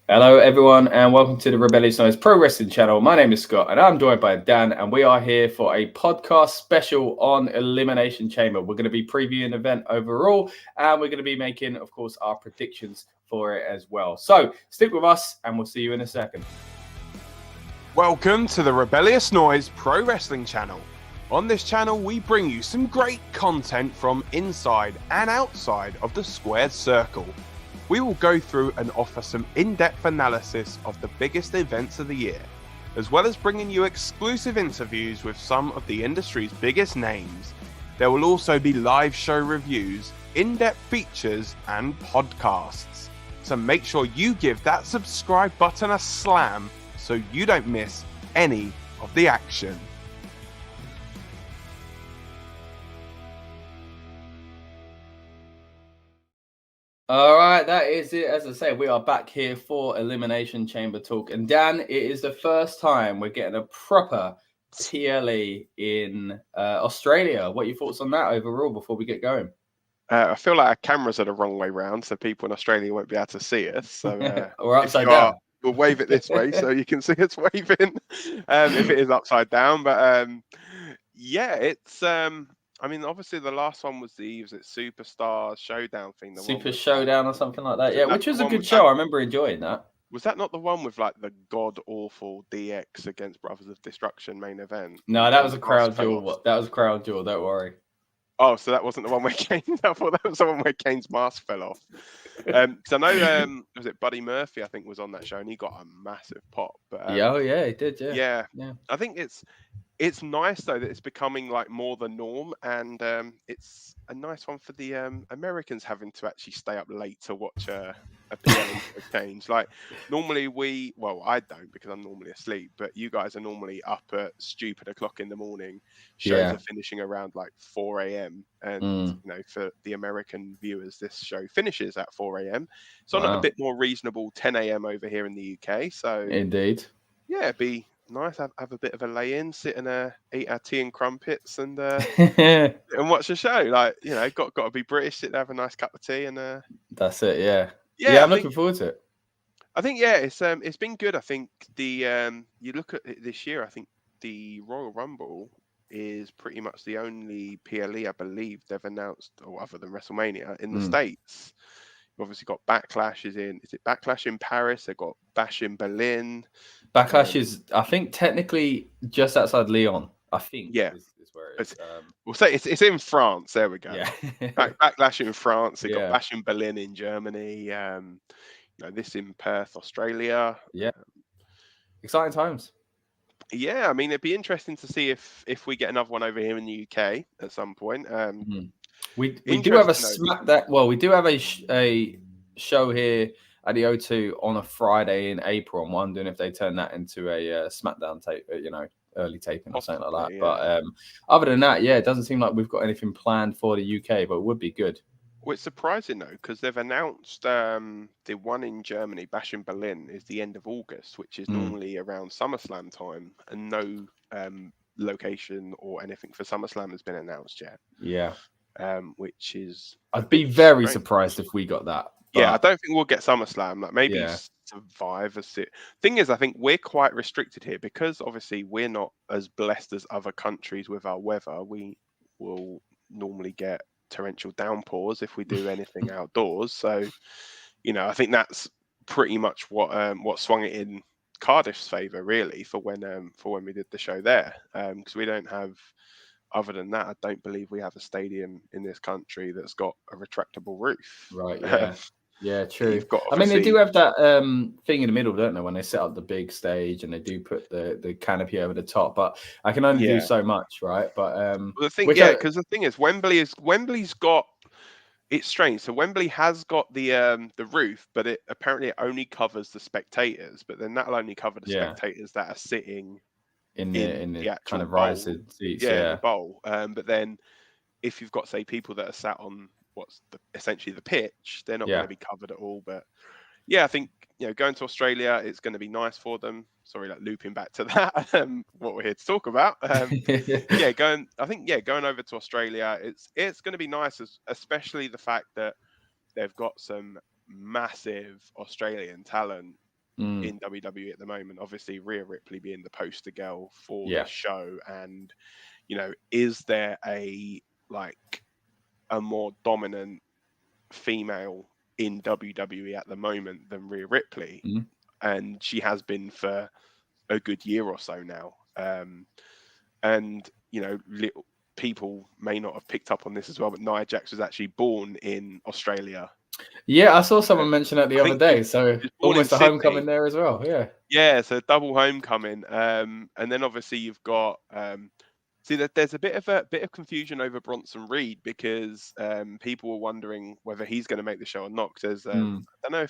Hello, everyone, and welcome to the Rebellious Noise Pro Wrestling channel. My name is Scott, and I'm joined by Dan, and we are here for a podcast special on Elimination Chamber. We're going to be previewing the event overall, and we're going to be making, of course, our predictions for it as well. So stick with us, and we'll see you in a second. Welcome to the Rebellious Noise Pro Wrestling channel. On this channel, we bring you some great content from inside and outside of the squared circle. We will go through and offer some in-depth analysis of the biggest events of the year, as well as bringing you exclusive interviews with some of the industry's biggest names. There will also be live show reviews, in-depth features, and podcasts. So make sure you give that subscribe button a slam so you don't miss any of the action. All right, that is it. As I say, we are back here for Elimination Chamber talk. And Dan, it is the first time we're getting a proper TLE in Australia. What are your thoughts on that overall before we get going? I feel like our cameras are the wrong way round, so people in Australia won't be able to see us. So we're upside down. We'll wave it this way so you can see us waving if it is upside down. But yeah, it's... I mean, obviously, the last one was the Superstars Showdown thing. Super Showdown or something like that. Yeah, which was a good show. I remember enjoying that. Was that not the one with like the god-awful DX against Brothers of Destruction main event? No, that was a crowd jewel. That was a crowd jewel. Don't worry. Oh, so that wasn't the one where Kane... I thought that was the one where Kane's mask fell off. Because I know, was it Buddy Murphy, I think, was on that show, and he got a massive pop. But, yeah, he did, yeah. I think it's nice, though, that it's becoming like more the norm, and it's a nice one for the Americans having to actually stay up late to watch a PLE change. Like, normally I don't because I'm normally asleep, but you guys are normally up at stupid o'clock in the morning. Shows are finishing around like 4 a.m. And, you know, for the American viewers, this show finishes at 4 a.m. So on a bit more reasonable 10 a.m. over here in the UK. So, indeed. Yeah, it'd be nice. Have a bit of a lay-in, sit and eat our tea and crumpets and and watch a show. Like, you know, got to be British. Sit there, have a nice cup of tea, and that's it. Yeah. I'm looking forward to it. I think it's been good. I think the you look at it this year. I think the Royal Rumble is pretty much the only PLE I believe they've announced, or other than WrestleMania, in the States. You've obviously got Backlash is it Backlash in Paris? They've got Bash in Berlin. Backlash is, I think, technically just outside Lyon. I think. Yeah. Is where it is. We'll say it's in France. There we go. Yeah. Backlash in France. They've got Bash in Berlin in Germany. This in Perth, Australia. Yeah. Exciting times. Yeah, I mean, it'd be interesting to see if we get another one over here in the UK at some point. We do have we do have a show here at the O2 on a Friday in April. I'm wondering if they turn that into a SmackDown tape, early taping or something like that. Yeah. But other than that, it doesn't seem like we've got anything planned for the UK, but it would be good. Well, it's surprising, though, because they've announced the one in Germany, Bash in Berlin, is the end of August, which is normally around SummerSlam time, and no location or anything for SummerSlam has been announced yet. Yeah. Which is... I'd be very surprised if we got that. But... Yeah, I don't think we'll get SummerSlam. Like maybe Survivor Series. Thing is, I think we're quite restricted here because, obviously, we're not as blessed as other countries with our weather. We will normally get torrential downpours if we do anything outdoors. So, I think that's pretty much what swung it in Cardiff's favour, really, for when we did the show there. Because we don't have, other than that, I don't believe we have a stadium in this country that's got a retractable roof. Right. Yeah. Yeah, true. I mean, they do have that thing in the middle, don't they, when they set up the big stage and they do put the canopy over the top. But I can only do so much, right? But the thing, because the thing is, Wembley's got... It's strange. So Wembley has got the roof, but it apparently only covers the spectators. But then that'll only cover the spectators that are sitting in the actual kind of rising seats. Yeah, the bowl. But then if you've got, say, people that are sat on what's essentially the pitch, they're not going to be covered at all. But yeah, I think going to Australia, it's going to be nice for them. Sorry, looping back to that, what we're here to talk about. Going over to Australia, it's going to be nice, especially the fact that they've got some massive Australian talent in WWE at the moment. Obviously, Rhea Ripley being the poster girl for this show, and is there a more dominant female in WWE at the moment than Rhea Ripley? And she has been for a good year or so now. And little people may not have picked up on this as well, but Nia Jax was actually born in Australia. Yeah, I saw someone mention that the other day. So almost a homecoming there as well. Yeah, so double homecoming. And then obviously you've got see that there's a bit of confusion over Bronson Reed, because people were wondering whether he's going to make the show or not. Because I don't know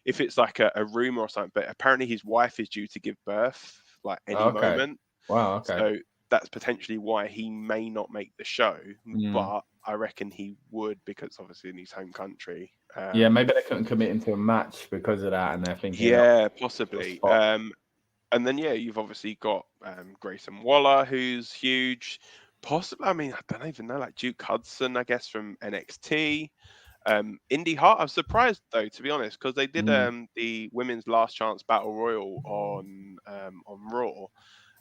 if it's like a rumor or something, but apparently his wife is due to give birth any moment. Wow. Okay. So that's potentially why he may not make the show, but I reckon he would, because obviously in his home country. Maybe they couldn't commit into a match because of that, and they're thinking. Yeah, possibly. And then you've obviously got Grayson Waller, who's huge. Possibly, I mean, I don't even know, like Duke Hudson, I guess, from NXT. Indy Hart, I'm surprised though, to be honest, because they did the women's last chance battle royal on Raw,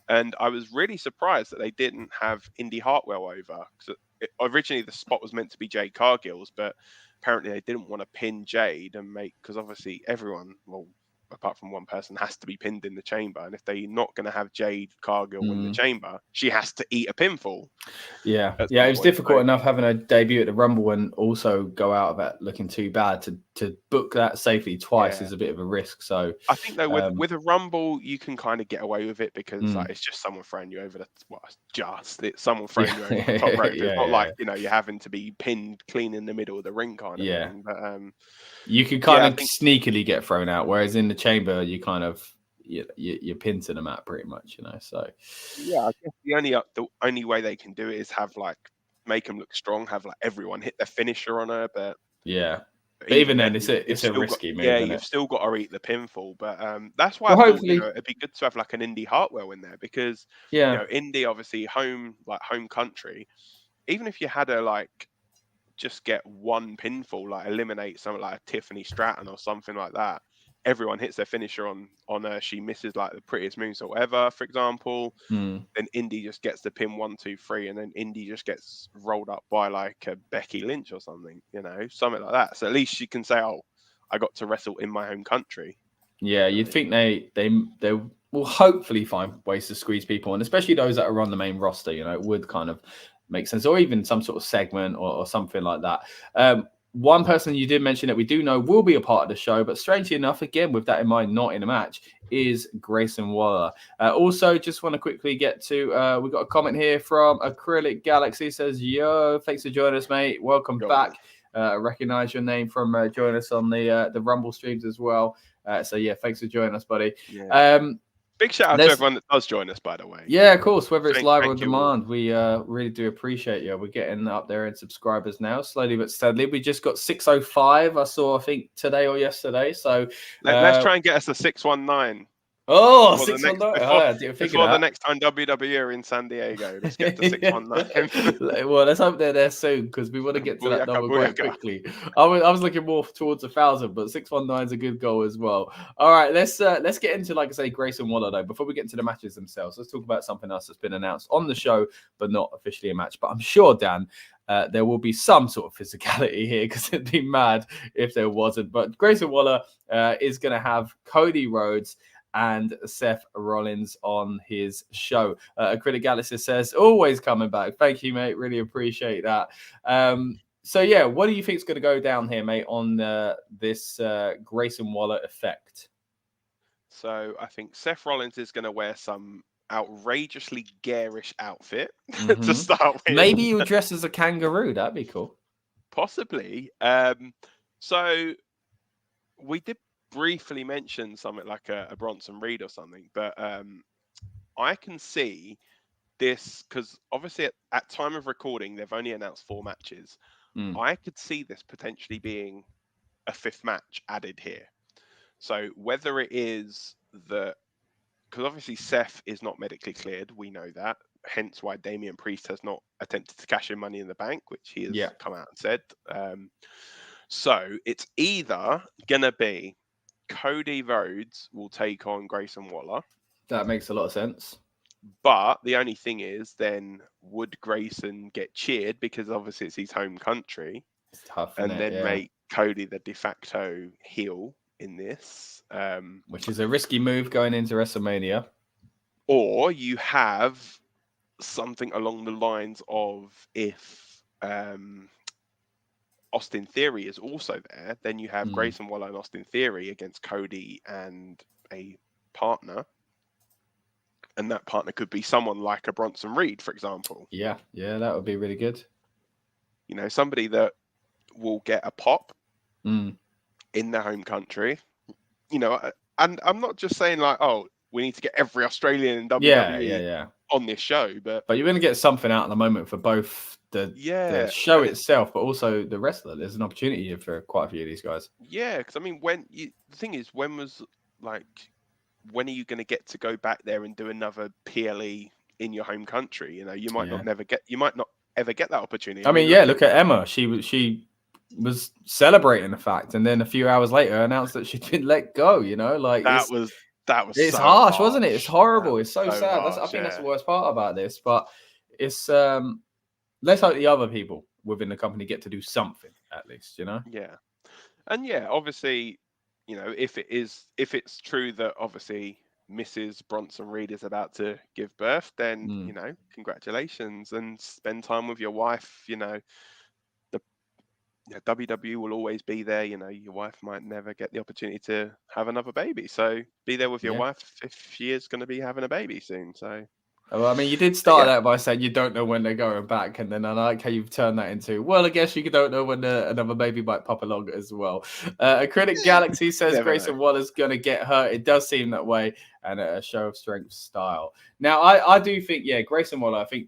and I was really surprised that they didn't have Indy Hartwell over. Because originally the spot was meant to be Jade Cargill's, but apparently they didn't want to pin Jade and because obviously everyone, well, apart from one person, has to be pinned in the chamber. And if they're not going to have Jade Cargill win the chamber, she has to eat a pinfall. Yeah, it was difficult enough having a debut at the Rumble and also go out of it looking too bad. To book that safely twice is a bit of a risk. So I think though with a Rumble you can kind of get away with it, because it's just someone throwing you over it's someone throwing you over the top rope. It's not like you're having to be pinned clean in the middle of the ring kind of thing. But you can kind of sneakily get thrown out, whereas in the chamber you kind of you're pinned to the mat pretty much, So I guess the only way they can do it is have make them look strong, have everyone hit their finisher on her, but even then it's a risky move. You've still got to eat the pinfall, but that's why I thought it'd be good to have an Indy Hartwell in there, because Indy obviously home country. Even if you had her just get one pinfall, eliminate something like a Tiffany Stratton or something like that. Everyone hits their finisher on her. She misses the prettiest moves or whatever, for example. Then Indy just gets the pin 1, 2, 3, and then Indy just gets rolled up by a Becky Lynch or something, something like that. So at least she can say, "Oh, I got to wrestle in my home country." Yeah, you'd think they will hopefully find ways to squeeze people, and especially those that are on the main roster. It would kind of make sense, or even some sort of segment or something like that. One person you did mention that we do know will be a part of the show, but strangely enough, again, with that in mind, not in a match, is Grayson Waller. Also, just want to quickly get to, we got a comment here from Acrylic Galaxy. Says, yo, thanks for joining us, mate. Welcome back. Recognize your name from joining us on the Rumble streams as well. So, thanks for joining us, buddy. Yeah. Big shout out to everyone that does join us, by the way. Yeah, of course. Whether it's live or demand, we really do appreciate you. We're getting up there in subscribers now, slowly but steadily. We just got 605. I think today or yesterday. So let's try and get us a 619. Oh, 619. Before the next time WWE are in San Diego, let's get to 619. Well, let's hope they're there soon, because we want to get to that number quite quickly. I was looking more towards 1,000, but 619 is a good goal as well. All right, let's get into, like I say, Grayson Waller though. Before we get into the matches themselves, let's talk about something else that's been announced on the show, but not officially a match. But I'm sure, Dan, there will be some sort of physicality here, because it'd be mad if there wasn't. But Grayson Waller is going to have Cody Rhodes and Seth Rollins on his show. Critic Galaxy says, always coming back. Thank you, mate. Really appreciate that. So, what do you think is going to go down here, mate, on this Grayson Waller effect? So I think Seth Rollins is going to wear some outrageously garish outfit to start with. Maybe he'll dress as a kangaroo. That'd be cool. Possibly. So we did briefly mention something like a Bronson Reed or something, but I can see this, because obviously at time of recording they've only announced 4 matches. I could see this potentially being a 5th match added here. So whether it is because obviously Seth is not medically cleared, we know that, hence why Damian Priest has not attempted to cash in Money in the Bank, which he has come out and said. So it's either gonna be Cody Rhodes will take on Grayson Waller. That makes a lot of sense. But the only thing is, then would Grayson get cheered because obviously it's his home country? It's tough, and isn't then it? make Cody the de facto heel in this. Which is a risky move going into WrestleMania. Or you have something along the lines of if Austin Theory is also there, then you have Grayson Waller and Austin Theory against Cody and a partner. And that partner could be someone like a Bronson Reed, for example. Yeah, that would be really good. You know, somebody that will get a pop in their home country. You know, and I'm not just saying like, oh, we need to get every Australian in WWE on this show, but you're going to get something out at the moment for both the show itself, but also the wrestler. There's an opportunity here for quite a few of these guys. Yeah, because I mean, the thing is, when are you going to get to go back there and do another PLE in your home country? You know, you might not ever get that opportunity. I mean, look at Emma. She was celebrating the fact, and then a few hours later announced that she'd been let go. You know, like that was it's so harsh, wasn't it? It's horrible. It's so sad. Harsh, I think that's the worst part about this. But it's let's hope the other people within the company get to do something at least. You know. Yeah, and obviously, you know, if it's true that obviously Mrs. Bronson Reed is about to give birth, then you know, congratulations and spend time with your wife. You know, WWE will always be there. You know, your wife might never get the opportunity to have another baby, so be there with your wife if she is going to be having a baby soon. So, well, I mean, you did start out by saying you don't know when they're going back, and then I like how you've turned that into, well, I guess you don't know when another baby might pop along as well. A Critic Galaxy says Grayson Waller's going to get hurt. It does seem that way, and a show of strength style. Now, I do think, Grayson Waller, I think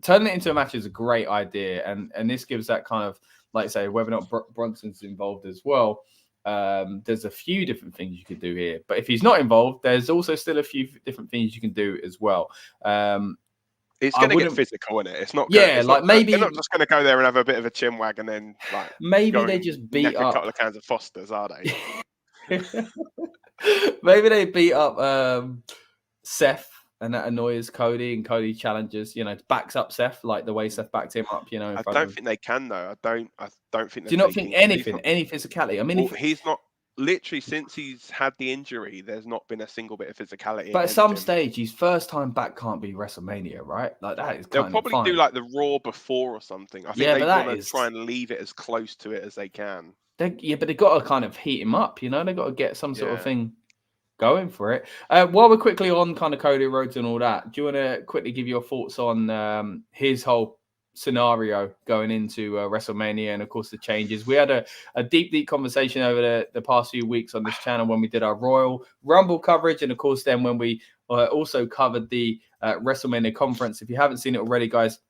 turning it into a match is a great idea, and this gives that kind of, like I say, whether or not Bronson's involved as well. There's a few different things you could do here, but if he's not involved, there's also still a few different things you can do as well. It's going to get physical, isn't it? It's not. Maybe they're not just going to go there and have a bit of a chin wag and then like maybe they just beat up a couple of cans of Foster's, are they? Maybe they beat up Seth. And that annoys Cody, and Cody challenges, you know, backs up Seth like the way Seth backed him up, you know. I don't think they can though. I don't think. Do you not think any physicality? I mean, he's not literally since he's had the injury. There's not been a single bit of physicality. But at some stage, his first time back can't be WrestleMania, right? Like that is. They'll probably do like the Raw before or something. I think they want to try and leave it as close to it as they can. But they've got to kind of heat him up, you know. They've got to get some sort of thing going for it. While we're quickly on kind of Cody Rhodes and all that, do you want to quickly give your thoughts on his whole scenario going into WrestleMania and of course the changes? We had a deep conversation over the past few weeks on this channel when we did our Royal Rumble coverage, and of course then when we also covered the WrestleMania conference. If you haven't seen it already, guys,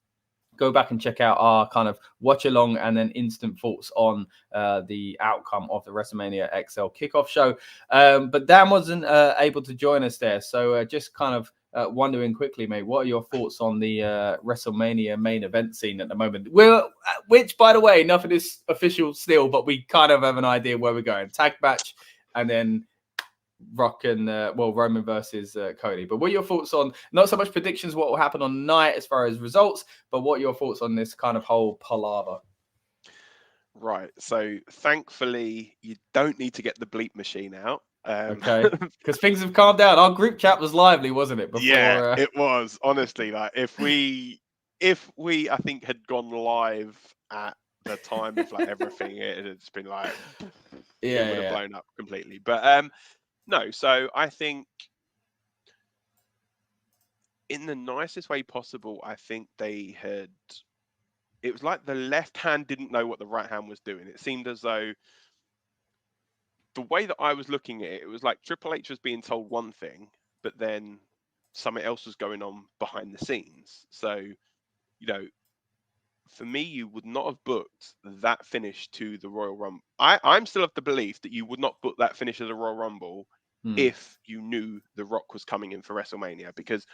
go back and check out our kind of watch along and then instant thoughts on the outcome of the WrestleMania XL kickoff show. But Dan wasn't able to join us there. So just kind of wondering quickly, mate, what are your thoughts on the WrestleMania main event scene at the moment? Which, by the way, nothing is official still, but we kind of have an idea where we're going. Tag match and then Rock and Roman versus Cody. But what are your thoughts on not so much predictions what will happen on the night as far as results, but what are your thoughts on this kind of whole palaver? Right. So thankfully you don't need to get the bleep machine out. Okay. Because things have calmed down. Our group chat was lively, wasn't it? Before, it was. Honestly, like if we I think had gone live at the time of like everything, it had just been like it would have blown up completely. But no, so I think in the nicest way possible, I think it was like the left hand didn't know what the right hand was doing. It seemed as though the way that I was looking at it, it was like Triple H was being told one thing, but then something else was going on behind the scenes. So, you know, for me, you would not have booked that finish to the Royal Rumble. I'm still of the belief that you would not book that finish as a Royal Rumble if you knew The Rock was coming in for WrestleMania, because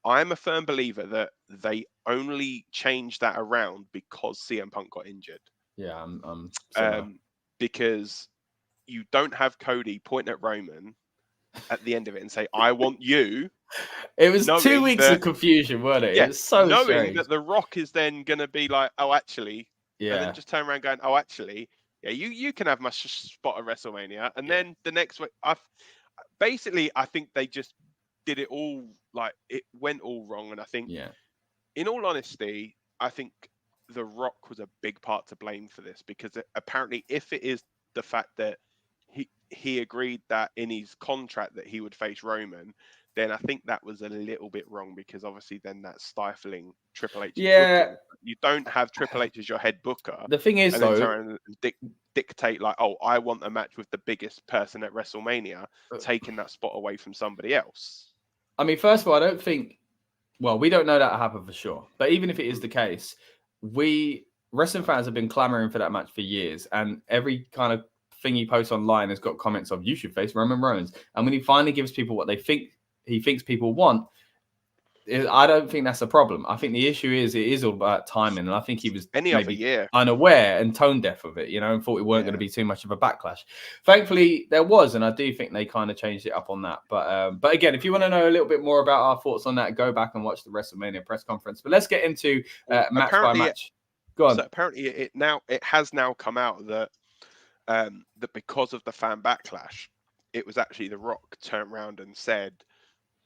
I'm a firm believer that they only changed that around because CM Punk got injured. Yeah, because you don't have Cody point at Roman at the end of it and say, "I want you." It was 2 weeks of confusion, weren't it? Yeah, it was so knowing strange. that The Rock is then going to be like, "Oh, actually," yeah, and then just turn around going, "Oh, actually, yeah, you can have my spot at WrestleMania," and then the next week, I think they just did it all, like, it went all wrong, and I think, in all honesty, I think The Rock was a big part to blame for this, because apparently, if it is the fact that he agreed that in his contract that he would face Roman, then I think that was a little bit wrong, because obviously then that's stifling Triple H's booking. You don't have Triple H as your head booker. The thing is, and though, then turn and dictate like, "Oh, I want a match with the biggest person at WrestleMania," taking that spot away from somebody else. I mean, first of all, I don't think. Well, we don't know that happened for sure, but even if it is the case, wrestling fans have been clamoring for that match for years, and every kind of thing he posts online has got comments of, "You should face Roman Reigns." And when he finally gives people what he thinks people want, I don't think that's a problem. I think the issue is it is all about timing, and I think he was unaware and tone deaf of it, and thought it weren't going to be too much of a backlash. Thankfully, there was, and I do think they kind of changed it up on that. But again, if you want to know a little bit more about our thoughts on that, go back and watch the WrestleMania press conference. But let's get into match by match. Go on. So apparently, it has now come out that that because of the fan backlash, it was actually The Rock turned around and said,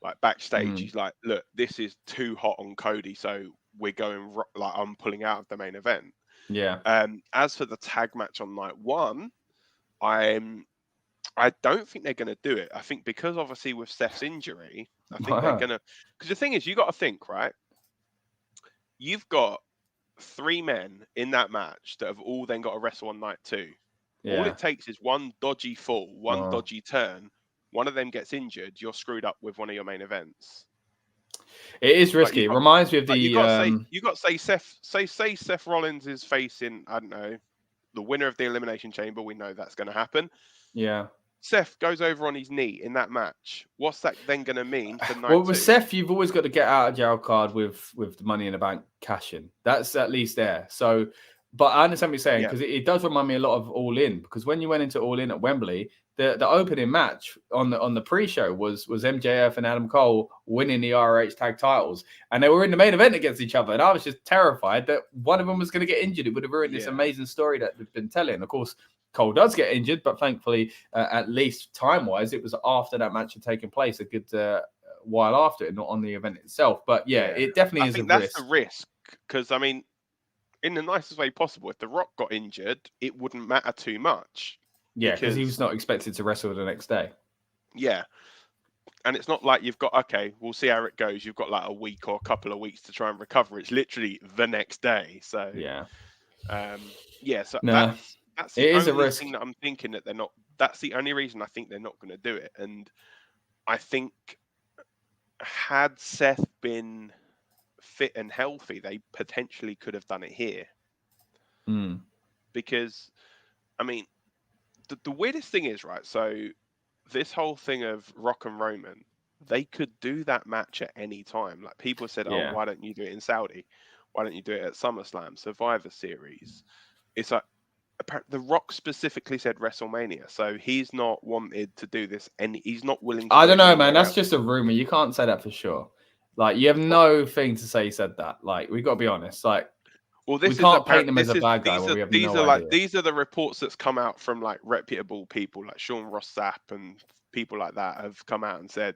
like, backstage, he's like, "Look, this is too hot on Cody, so we're going, like, I'm pulling out of the main event." Yeah. As for the tag match on night one, I don't think they're going to do it. I think because obviously with Seth's injury, I think they're going to. Because the thing is, you got to think, right? You've got 3 men in that match that have all then got to wrestle on night 2. Yeah. All it takes is one dodgy fall, one dodgy turn. One of them gets injured, you're screwed up with one of your main events. It is risky. It reminds me of the. You got to say Seth Rollins is facing, I don't know, the winner of the Elimination Chamber. We know that's going to happen. Yeah. Seth goes over on his knee in that match. What's that then going to mean for night 2? Well, with Seth, you've always got to get out of jail card with the Money in the Bank cash in. That's at least there. So, but I understand what you're saying, because it does remind me a lot of All In. Because when you went into All In at Wembley, the opening match on the pre-show was MJF and Adam Cole winning the ROH tag titles, and they were in the main event against each other. And I was just terrified that one of them was going to get injured. It would have ruined this amazing story that they've been telling. Of course, Cole does get injured, but thankfully, at least time-wise, it was after that match had taken place, a good while after it, not on the event itself. But it definitely is a risk. That's a risk, because I mean, in the nicest way possible, if The Rock got injured, it wouldn't matter too much. Yeah, because he was not expected to wrestle the next day. Yeah. And it's not like you've got, okay, we'll see how it goes. You've got like a week or a couple of weeks to try and recover. It's literally the next day. So, so that's the only thing that I'm thinking that they're not, that's the only reason I think they're not going to do it. And I think had Seth been fit and healthy, they potentially could have done it here. Because, I mean, the weirdest thing is, right, so this whole thing of Rock and Roman, they could do that match at any time. Like, people said, "Oh, why don't you do it in Saudi? Why don't you do it at SummerSlam, Survivor Series?" It's like, The Rock specifically said WrestleMania, so he's not wanted to do this, and he's not willing to. I don't know, man. That's just a rumor. You can't say that for sure. Like, you have no thing to say he said that. Like, we've got to be honest. Like, well, we can't paint him as a bad guy. We have no idea. These are the reports that's come out from like reputable people, like Sean Ross Sapp and people like that have come out and said,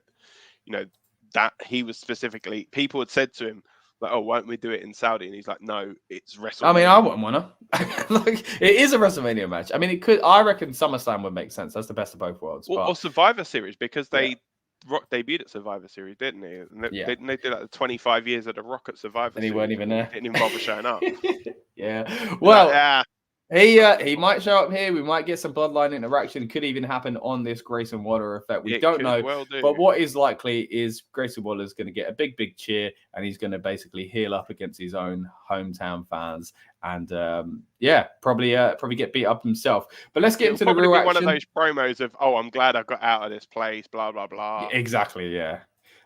that he was specifically. People had said to him, like, "Oh, why don't we do it in Saudi?" And he's like, "No, it's WrestleMania." I mean, I wouldn't want to. Like, it is a WrestleMania match. I mean, it could. I reckon SummerSlam would make sense. That's the best of both worlds. Or Survivor Series, because Rock debuted at Survivor Series, didn't he? And they did like the 25 years of the Rock at Survivor Series. And he weren't even there. Didn't even bother showing up. Well, he might show up here. We might get some bloodline interaction. It could even happen on this Grayson Waller effect. We don't know. But what is likely is Grayson Waller is going to get a big cheer, and he's going to basically heel up against his own hometown fans. And probably get beat up himself. But let's get into the real action. One of those promos of, "Oh, I'm glad I got out of this place," blah blah blah. Exactly, yeah.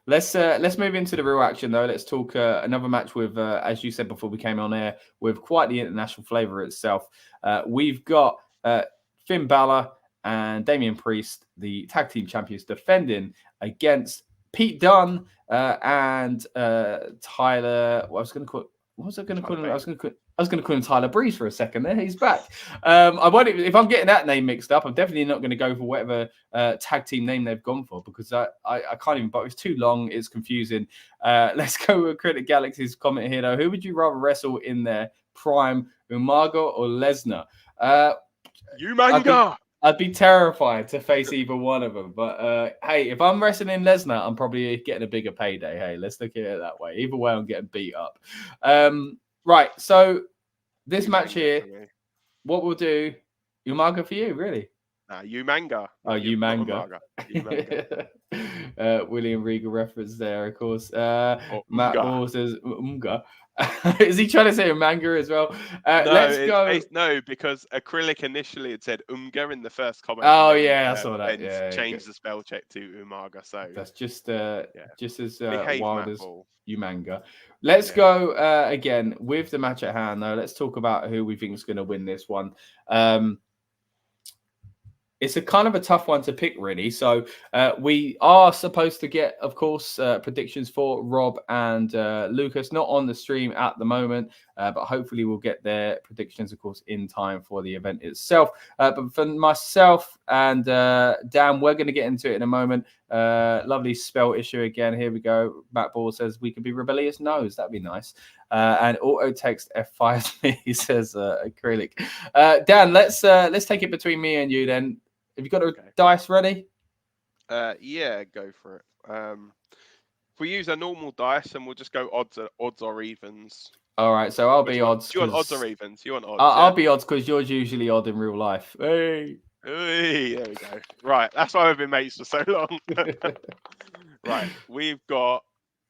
Let's move into the real action though. Let's talk another match with, as you said before we came on air, with quite the international flavour itself. We've got Finn Bálor and Damian Priest, the tag team champions, defending against Pete Dunne and Tyler. What was I going to call him? I was going to call him Tyler Breeze for a second. There, he's back. I won't. If I'm getting that name mixed up, I'm definitely not going to go for whatever tag team name they've gone for, because I can't even. But it's too long. It's confusing. Let's go with Critic Galaxy's comment here, though. Who would you rather wrestle in their prime, Umaga or Lesnar? Umaga. I'd be terrified to face either one of them. But hey, if I'm wrestling Lesnar, I'm probably getting a bigger payday. Hey, let's look at it that way. Either way, I'm getting beat up. Right. So this match here, what we'll do, Umaga for you, really? Umanga. Oh, Umanga. William Regal reference there, of course. Matt Ball says Umga. Is he trying to say Umanga as well? Let's go. No, because acrylic initially it said Umga in the first comment. Oh yeah, I saw that. Yeah, changed the spell check to Umaga. So that's just as wild as Umanga. Let's go again with the match at hand, though. Let's talk about who we think is going to win this one. It's a kind of a tough one to pick, really. So we are supposed to get, of course, predictions for Rob and Lucas, not on the stream at the moment, but hopefully we'll get their predictions, of course, in time for the event itself. But for myself and Dan, we're going to get into it in a moment. Lovely spell issue again. Here we go. Matt Ball says we could be Rebellious Noise. That'd be nice. And auto text F5 me, he says acrylic. Dan, let's take it between me and you then. Have you got a dice ready? Yeah, go for it. If we use a normal dice, and we'll just go odds or evens. All right, so I'll be odds. Do you want odds or evens? You want odds? I'll be odds because yours usually odd in real life. Hey, there we go. Right, that's why we've been mates for so long. Right, we've got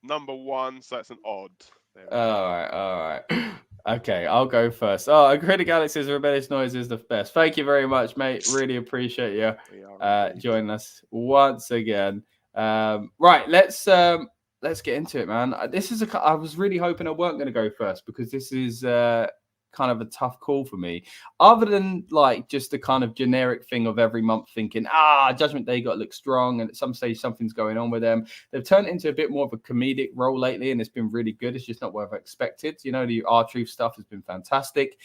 number 1, so that's an odd. All right. Okay, I'll go first. Oh, Critic Alex says Rebellious Noise is the best. Thank you very much, mate. Really appreciate you joining us once again. Right, let's get into it, man. I was really hoping I weren't going to go first, because this is kind of a tough call for me. Other than like just the kind of generic thing of every month thinking, Judgment Day got to look strong, and at some stage something's going on with them. They've turned into a bit more of a comedic role lately, and it's been really good. It's just not what I've expected. You know, the R-Truth stuff has been fantastic,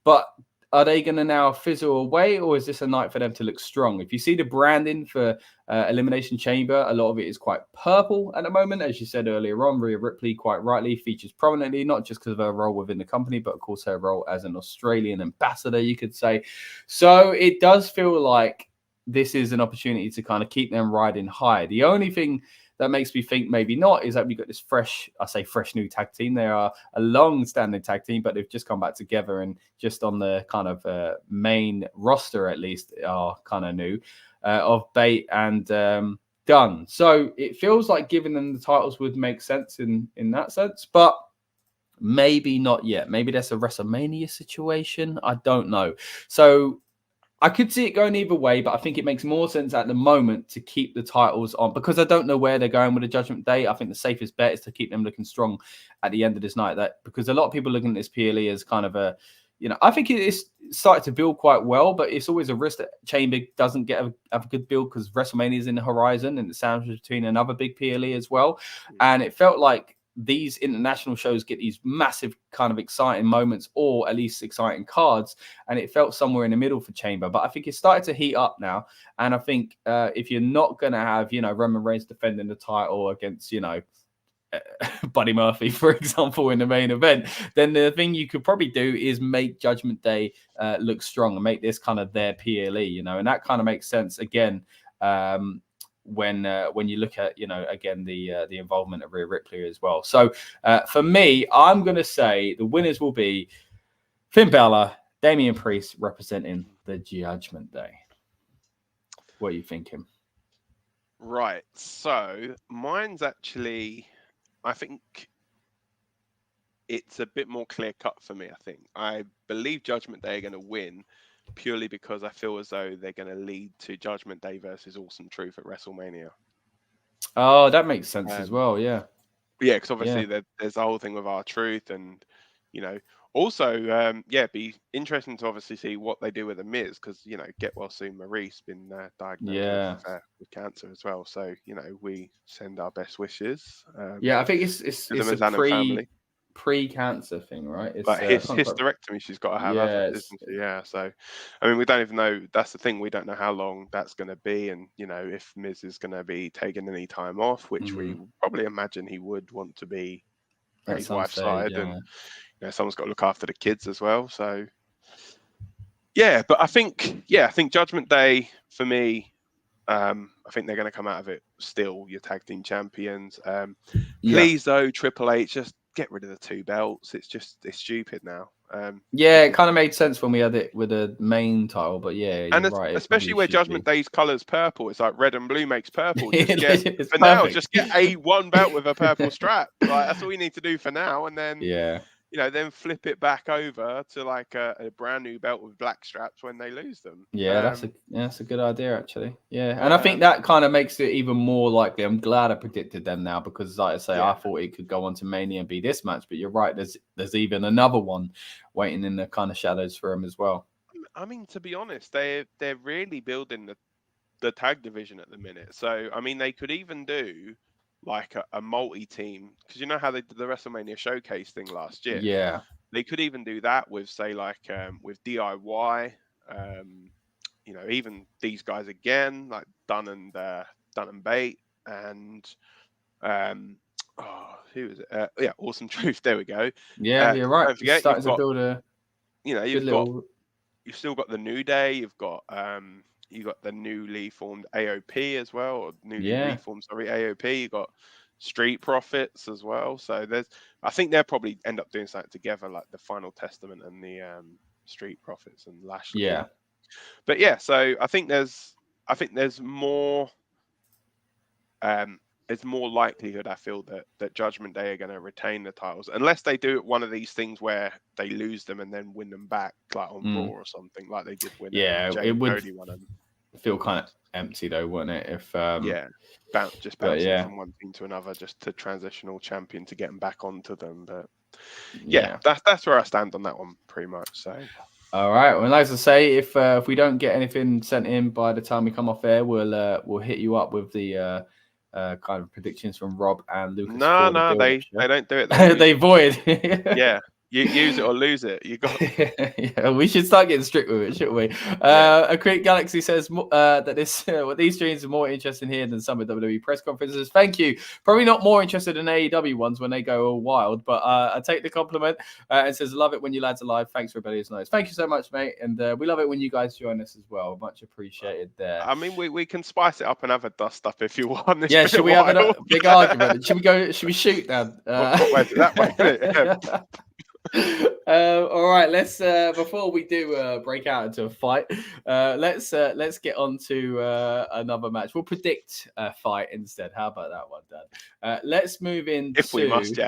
but are they going to now fizzle away, or is this a night for them to look strong? If you see the branding for Elimination Chamber, a lot of it is quite purple at the moment. As you said earlier on, Rhea Ripley, quite rightly, features prominently, not just because of her role within the company, but of course her role as an Australian ambassador, you could say. So it does feel like this is an opportunity to kind of keep them riding high. The only thing that makes me think maybe not is that we got this fresh new tag team. They are a long-standing tag team, but they've just come back together, and just on the kind of main roster at least are kind of new, of Bate and Dunne. So it feels like giving them the titles would make sense in that sense, but maybe not yet. Maybe that's a WrestleMania situation. I don't know. So I could see it going either way, but I think it makes more sense at the moment to keep the titles on, because I don't know where they're going with the Judgment Day. I think the safest bet is to keep them looking strong at the end of this night. Because a lot of people looking at this PLE as kind of a, I think it is started to build quite well, but it's always a risk that Chamber doesn't have a good build, because WrestleMania is in the horizon, and it sounds between another big PLE as well. And it felt like these international shows get these massive kind of exciting moments, or at least exciting cards, and it felt somewhere in the middle for Chamber. But I think it's started to heat up now, and I think if you're not going to have Roman Reigns defending the title against Buddy Murphy, for example, in the main event, then the thing you could probably do is make Judgment Day look strong and make this kind of their PLE, and that kind of makes sense again. When you look at again the involvement of Rhea Ripley as well. So for me, I'm going to say the winners will be Finn Bálor, Damian Priest representing the Judgment Day. What are you thinking? Right. So mine's actually, I think it's a bit more clear cut for me. I believe Judgment Day are going to win, purely because I feel as though they're going to lead to Judgment Day versus Awesome Truth at WrestleMania. Oh, that makes sense as well, yeah. Yeah, because obviously there's the whole thing with R-Truth, and Also, be interesting to obviously see what they do with the Miz, because get well soon. Maurice been diagnosed with cancer as well, so we send our best wishes. I think it's a pre-cancer thing, right? It's like hysterectomy she's got to have, isn't she? Yeah. So, I mean, we don't even know. That's the thing. We don't know how long that's going to be, and if Miz is going to be taking any time off, which we probably imagine he would want to be at his wife's side, and someone's got to look after the kids as well. So, but I think Judgment Day for me. I think they're going to come out of it still your tag team champions. Please though, Triple H, just get rid of the 2 belts. It's stupid now. It kind of made sense when we had it with a main title, but you're right. Especially where Judgment Day's colours purple. It's like red and blue makes purple. Just get a 1 belt with a purple strap. Like, that's all we need to do for now, and then then flip it back over to like a brand new belt with black straps when they lose them. That's a good idea, actually. And I think that kind of makes it even more likely. I'm glad I predicted them now, because like I say, I thought it could go on to Mania and be this match, but you're right. There's even another one waiting in the kind of shadows for them as well. I mean, to be honest, they're really building the tag division at the minute. So I mean, they could even do like a multi-team, because how they did the WrestleMania showcase thing last year. They could even do that with, say, like with DIY, even these guys again, like Dunne and Bate, and who is it? Awesome Truth. There we go. You're right. Don't forget, starting to build a you've still got the New Day. You've got the newly formed AOP as well, or newly reformed, AOP. You've got Street Profits as well. So I think they'll probably end up doing something together, like the Final Testament and the Street Profits and Lashley. But so I think there's more. There's more likelihood, I feel, that Judgment Day are going to retain the titles, unless they do one of these things where they lose them and then win them back, like on Raw or something, like they did win. It would feel kind of empty though, wouldn't it? If bouncing from one team to another, just to transitional champion to get them back onto them. But that's where I stand on that one, pretty much. So. All right. Well, as I say, if we don't get anything sent in by the time we come off air, we'll hit you up with the. Kind of predictions from Rob and Lucas. No, they don't do it. They void. You use it or lose it. You got. We should start getting strict with it, shouldn't we? A Create Galaxy says that these streams are more interesting here than some of WWE press conferences. Thank you. Probably not more interested in AEW ones when they go all wild, but I take the compliment. And says, love it when you lads are live. Thanks, Rebellious Noise. Thank you so much, mate. And we love it when you guys join us as well. Much appreciated there. I mean, we can spice it up and have a dust up if you want. Should we have a big argument? Should we shoot then? That way. All right, let's before we do break out into a fight, let's get on to another match. We'll predict a fight instead. How about that one, Dan? Let's move in if we must.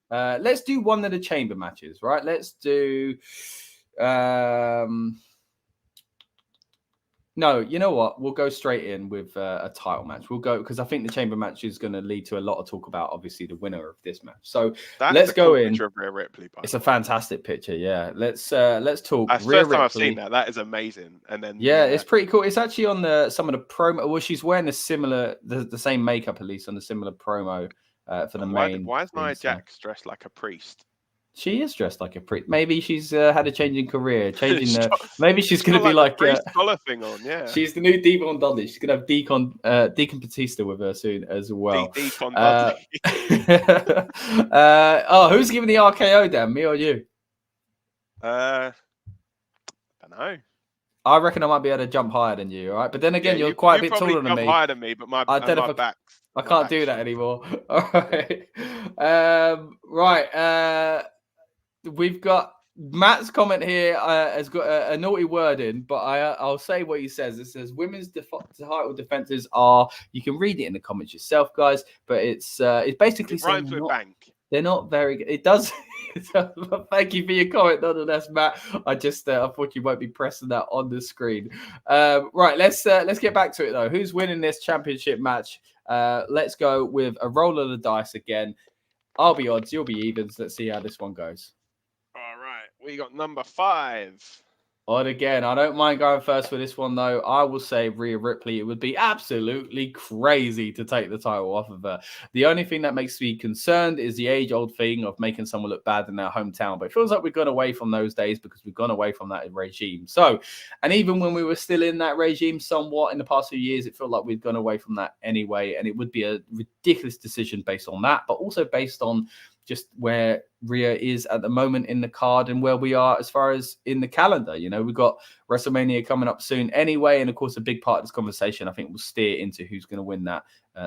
Let's do one of the chamber matches, right? Let's do no, you know what? We'll go straight in with a title match. We'll go, because I think the chamber match is going to lead to a lot of talk about, obviously, the winner of this match. So let's go in. Of Rhea Ripley, it's a fantastic picture. Yeah, let's talk. That's the first time I've seen that. That is amazing. And then it's pretty cool. It's actually on some of the promo. Well, she's wearing the same makeup, at least on the similar promo for the main. Why is Nia Jax dressed like a priest? She is dressed like a priest. Maybe she's had a change in career. Maybe she's going to be like a collar thing on. Yeah, she's the new Devon Dudley. She's going to have Deacon Batista with her soon as well. Deacon Dudley. Who's giving the RKO, Dan? Me or you? I don't know. I reckon I might be able to jump higher than you. All right, but then again, you're quite a bit taller than me. Higher than me, but my back. I can't do that anymore. All right. We've got Matt's comment here has got a naughty word in, but I'll say what he says. It says women's title defenses are. You can read it in the comments yourself, guys. But it's basically rhymes with bank. They're not very good. It does. Thank you for your comment, nonetheless, Matt. I thought you might be pressing that on the screen. Right, let's get back to it though. Who's winning this championship match? Let's go with a roll of the dice again. I'll be odds, you'll be evens. Let's see how this one goes. All right. We got number 5. And again, I don't mind going first for this one, though. I will say Rhea Ripley. It would be absolutely crazy to take the title off of her. The only thing that makes me concerned is the age-old thing of making someone look bad in their hometown. But it feels like we've gone away from those days because we've gone away from that regime. So, and even when we were still in that regime somewhat in the past few years, it felt like we've gone away from that anyway. And it would be a ridiculous decision based on that, but also based on just where Rhea is at the moment in the card and where we are as far as in the calendar. You know, we've got WrestleMania coming up soon anyway. And of course, a big part of this conversation, I think, will steer into who's going to win that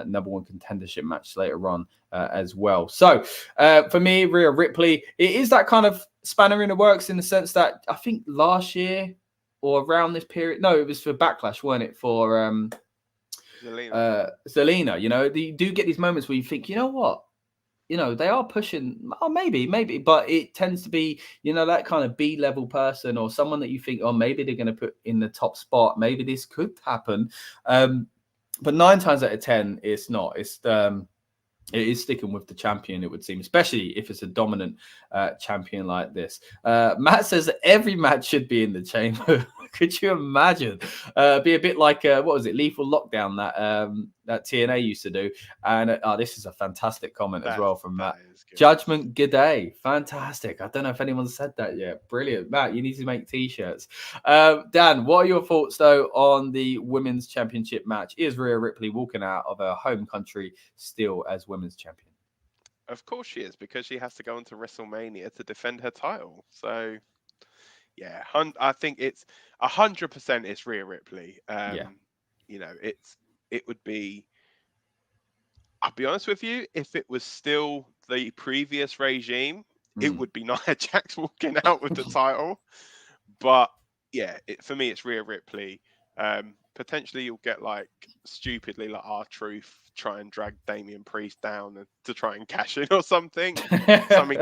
number one contendership match later on as well. So for me, Rhea Ripley, it is that kind of spanner in the works in the sense that I think last year or around this period, no, it was for Backlash, weren't it? For Zelina, you know, you do get these moments where you think, you know what? You know, they are pushing, maybe, but it tends to be, you know, that kind of B-level person or someone that you think, oh, maybe they're going to put in the top spot. Maybe this could happen. But 9 times out of 10, it's not. It is sticking with the champion, it would seem, especially if it's a dominant champion like this. Matt says that every match should be in the chamber. Could you imagine? Be a bit like, what was it, Lethal Lockdown that TNA used to do. And this is a fantastic comment as well from Matt. Judgment G'day. Fantastic. I don't know if anyone said that yet. Brilliant. Matt, you need to make T-shirts. Dan, what are your thoughts, though, on the Women's Championship match? Is Rhea Ripley walking out of her home country still as Women's Champion? Of course she is, because she has to go into WrestleMania to defend her title. So, yeah, I think it's 100% it's Rhea Ripley. You know, it would be, I'll be honest with you, if it was still the previous regime, it would be Nia Jax walking out with the title. But yeah, for me, it's Rhea Ripley. Potentially, you'll get like stupidly like R-Truth try and drag Damian Priest down to try and cash in or something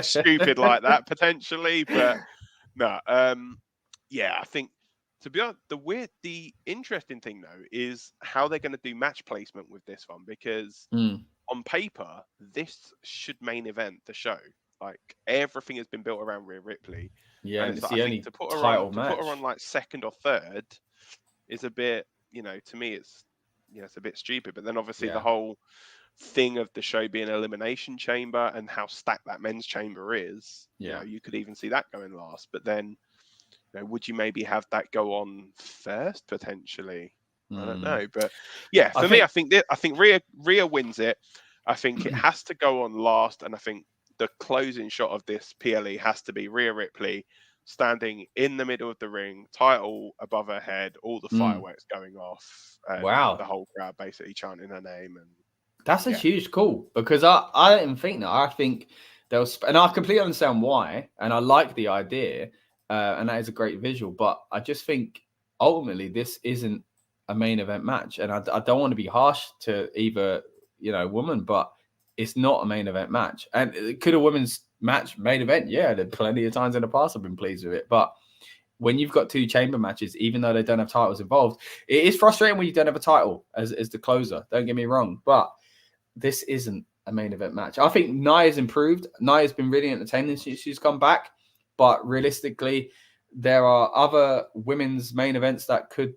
stupid like that potentially. But no, yeah, I think, to be honest, the interesting thing though is how they're going to do match placement with this one, because on paper this should main event the show. Like, everything has been built around Rhea Ripley. Yeah, and it's the only title match. To put her on like second or third is a bit, you know, to me it's a bit stupid. But then obviously the whole thing of the show being an elimination chamber and how stacked that men's chamber is, you know, you could even see that going last. But then, you know, would you maybe have that go on first potentially? I don't know. But yeah, for me, I think Rhea wins it. I think it has to go on last, and I think the closing shot of this PLE has to be Rhea Ripley standing in the middle of the ring, title above her head, all the fireworks going off, and the whole crowd basically chanting her name. And that's a huge call, because I didn't think that. I think there was, and I completely understand why, and I like the idea, and that is a great visual. But I just think ultimately this isn't a main event match, and I don't want to be harsh to either, you know, woman, but it's not a main event match. And could a women's match main event? Yeah, there plenty of times in the past I've been pleased with it. But when you've got 2 chamber matches, even though they don't have titles involved, it is frustrating when you don't have a title as the closer. Don't get me wrong, but this isn't a main event match. I think Nia's improved. Nia's been really entertaining since she's come back. But realistically, there are other women's main events that could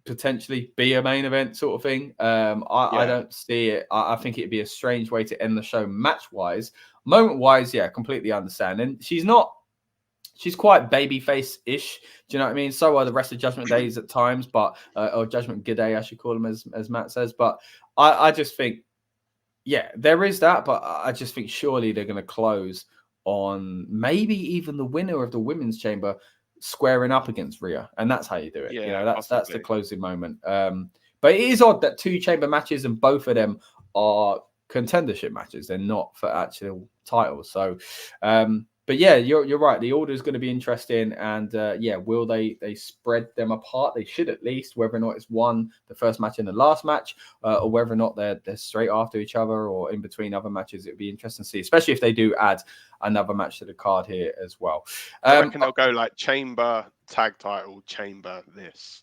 potentially be a main event sort of thing. I don't see it. I think it'd be a strange way to end the show match-wise. Moment-wise, yeah, completely understand. And she's quite babyface-ish. Do you know what I mean? So are the rest of Judgment Days at times, but or Judgment G'day, I should call them, as Matt says. But I just think, yeah, there is that, but I just think surely they're going to close on maybe even the winner of the Women's Chamber squaring up against Rhea, and that's how you do it. Yeah, you know, that's the closing moment. But it is odd that 2 chamber matches and both of them are contendership matches. They're not for actual titles. So but yeah, you're right. The order is going to be interesting, and will they spread them apart? They should, at least, whether or not it's the first match and the last match, or whether or not they're straight after each other or in between other matches. It'd be interesting to see, especially if they do add another match to the card here as well. I reckon they'll go like chamber tag title, chamber this.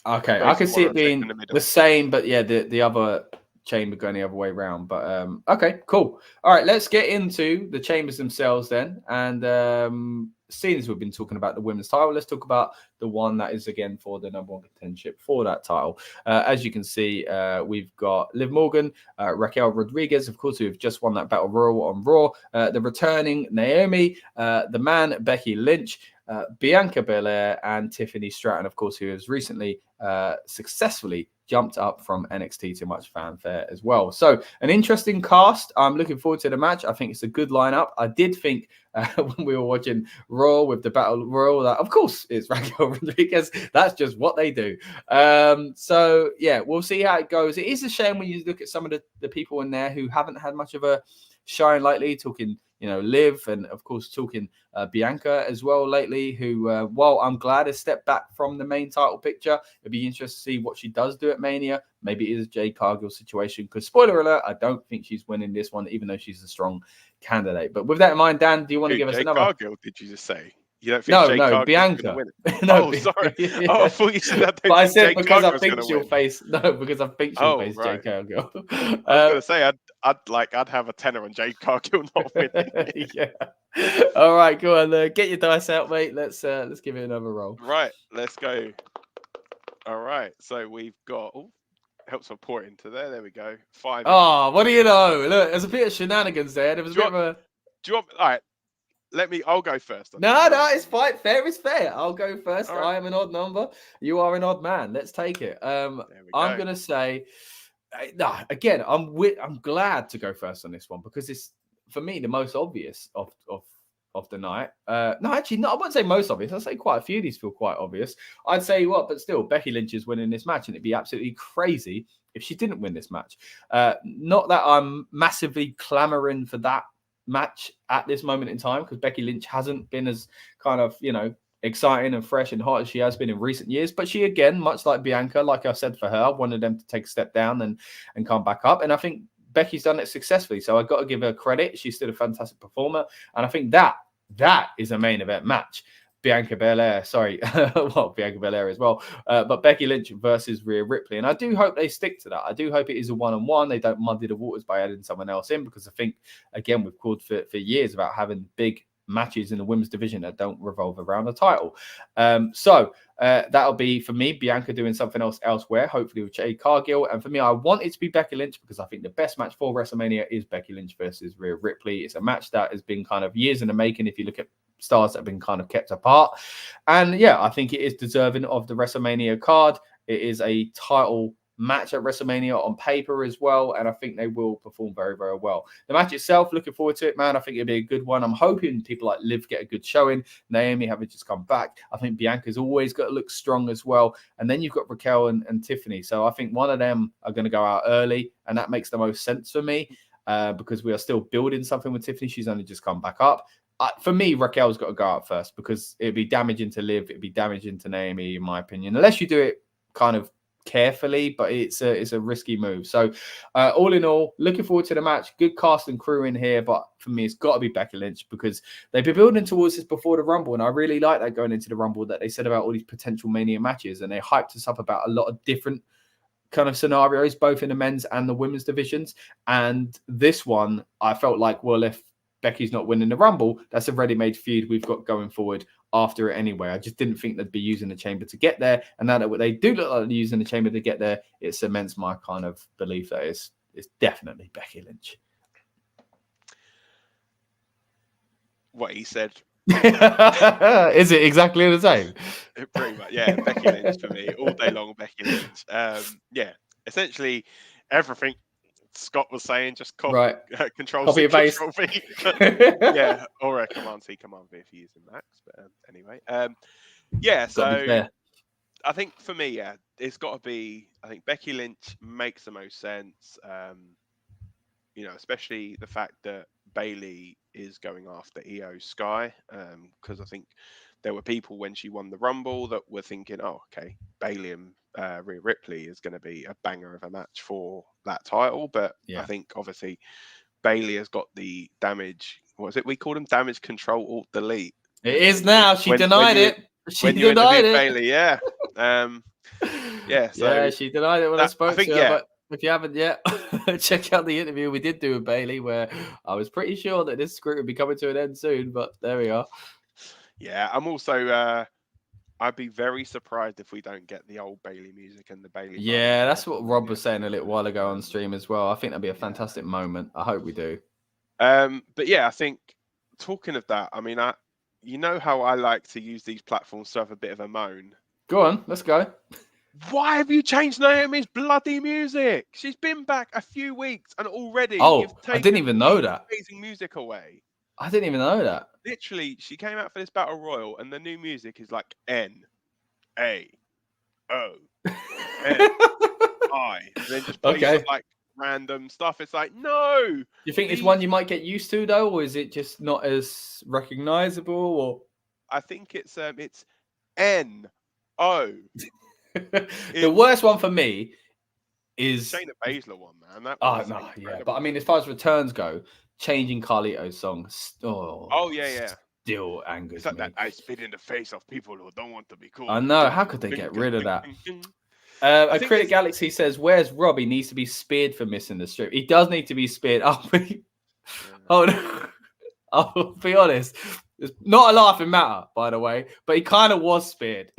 Okay, I can see it being the same, but yeah, the other chamber going the other way around. But okay, cool. All right, let's get into the chambers themselves then. And seeing as we've been talking about the women's title, let's talk about the one that is again for the number one contendership for that title. As you can see, we've got Liv Morgan, Raquel Rodriguez, of course, who've just won that battle royal on Raw, the returning Naomi, the man Becky Lynch, Bianca Belair, and Tiffany Stratton, of course, who has recently successfully jumped up from NXT to much fanfare as well. So an interesting cast. I'm looking forward to the match. I think it's a good lineup. I did think when we were watching Raw with the Battle Royal that, of course, it's Raquel Rodriguez. That's just what they do. So, yeah, we'll see how it goes. It is a shame when you look at some of the people in there who haven't had much of a shine lately, talking, Liv, and of course talking Bianca as well lately, who, while I'm glad has stepped back from the main title picture, it'd be interesting to see what she does do at Mania. Maybe it is a Jade Cargill situation, because spoiler alert, I don't think she's winning this one, even though she's a strong candidate. But with that in mind, Dan, do you want to give us Jade another? Cargill, did you just say? You don't think Jade Cargill's Bianca. Win it? No, sorry. Yeah. Oh, I thought you said that. But I said Jade because I Cargill's think she'll win. face. No, because I think she'll face right. Jade Cargill. I was going to say I'd have a tenner on Jade Cargill not winning. Yeah. All right, go on. Get your dice out, mate. Let's give it another roll. Right, let's go. All right, so we've got. Oh, helps support into there. There we go. 5. Oh, what do you know? Look, there's a bit of shenanigans there. There was a bit of a. Do you want? All right. I'll go first. No, it's fine. Fair is fair. I'll go first. Right. I am an odd number. You are an odd man. Let's take it. I'm going to say, again, I'm glad to go first on this one, because it's, for me, the most obvious of the night. No, actually, no, I wouldn't say most obvious. I'd say quite a few of these feel quite obvious. I'd say but still, Becky Lynch is winning this match, and it'd be absolutely crazy if she didn't win this match. Not that I'm massively clamoring for that match at this moment in time, because Becky Lynch hasn't been as kind of, exciting and fresh and hot as she has been in recent years. But she, again, much like Bianca, like I said for her, I wanted them to take a step down and come back up. And I think Becky's done it successfully. So I've got to give her credit. She's still a fantastic performer. And I think that is a main event match. Bianca Belair as well. But Becky Lynch versus Rhea Ripley. And I do hope they stick to that. I do hope it is a one-on-one. They don't muddy the waters by adding someone else in, because I think, again, we've called for years about having big matches in the women's division that don't revolve around the title. So that'll be, for me, Bianca doing something else elsewhere, hopefully with Jade Cargill. And for me, I want it to be Becky Lynch, because I think the best match for WrestleMania is Becky Lynch versus Rhea Ripley. It's a match that has been kind of years in the making, if you look at stars that have been kind of kept apart. And yeah, I think it is deserving of the WrestleMania card. It is a title match at WrestleMania on paper as well, and I think they will perform very, very well. The match itself, looking forward to it, man. I think it'll be a good one. I'm hoping people like Liv get a good showing. Naomi having just come back. I think Bianca's always got to look strong as well. And then you've got Raquel and Tiffany. So I think one of them are going to go out early, and that makes the most sense for me, because we are still building something with Tiffany. She's only just come back up. For me, Raquel's got to go out first, because it'd be damaging to Liv. It'd be damaging to Naomi, in my opinion, unless you do it kind of carefully, but it's a risky move. So all in all, looking forward to the match. Good cast and crew in here, but for me, it's got to be Becky Lynch, because they've been building towards this before the Rumble, and I really like that going into the Rumble, that they said about all these potential Mania matches, and they hyped us up about a lot of different kind of scenarios, both in the men's and the women's divisions. And this one, I felt like, well, if Becky's not winning the Rumble, that's a ready-made feud we've got going forward after it anyway. I just didn't think they'd be using the chamber to get there. And now that they do look like they're using the chamber to get there, it cements my kind of belief that it's definitely Becky Lynch. What he said. Is it exactly the same? Pretty much, yeah. Becky Lynch for me, all day long. Becky Lynch. Yeah, essentially everything Scott was saying, just copy and paste. Control V. Yeah, or a Command C, Command V if you're using Macs. But anyway, yeah. So I think for me, yeah, it's got to be. I think Becky Lynch makes the most sense. Especially the fact that Bayley is going after Io Sky, because I think there were people when she won the Rumble that were thinking, oh, okay, Bayley and Rhea Ripley is going to be a banger of a match for that title. But I think obviously Bayley has got the damage. What is it? We called them damage control alt delete. It is now. She denied it. She denied it. Bayley, yeah. Yeah. So yeah, she denied it when I spoke to her. Yeah, but If you haven't yet, check out the interview we did do with Bailey, where I was pretty sure that this script would be coming to an end soon, but there we are. Yeah, I'm also. I'd be very surprised if we don't get the old Bailey music and the Bailey. Yeah, that's what Rob was saying a little while ago on stream as well. I think that'd be a fantastic moment. I hope we do. But yeah, I think talking of that, I mean, you know how I like to use these platforms to have a bit of a moan. Go on, let's go. Why have you changed Naomi's bloody music? She's been back a few weeks and already you've taken I didn't even know that. Amazing music away. I didn't even know that. Literally, she came out for this battle royal, and the new music is like N-A-O-N-I, and then just plays like random stuff. It's like, no. You think it's one you might get used to though, or is it just not as recognizable? Or I think it's N-O. The worst one for me is Shayna Baszler one, man. But I mean, as far as returns go, changing Carlito's songs. Yeah. Still angers it's like me. That I spit in the face of people who don't want to be cool. I know. How could they get rid of that? A Critic Galaxy says, "Where's Rob? He needs to be speared for missing the strip. He does need to be speared." I'll be honest. It's not a laughing matter, by the way, but he kind of was speared.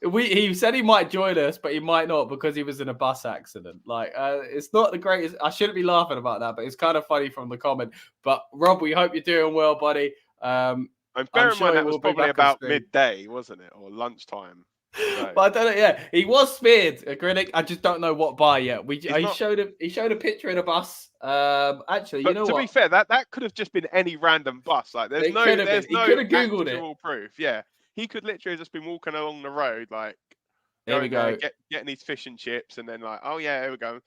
He said he might join us, but he might not because he was in a bus accident. Like, it's not the greatest. I shouldn't be laughing about that, but it's kind of funny from the comment. But Rob, we hope you're doing well, buddy. I'm bear in mind that was probably about midday, wasn't it, or lunchtime? So. But I don't know. Yeah, he was speared. A critic. I just don't know what by yet. He showed a picture in a bus. Actually, but you know to what? be fair, that could have just been any random bus. Like, there's no actual proof. Yeah. He could literally have just been walking along the road, like, there we go, getting his fish and chips, and then like, oh yeah, here we go.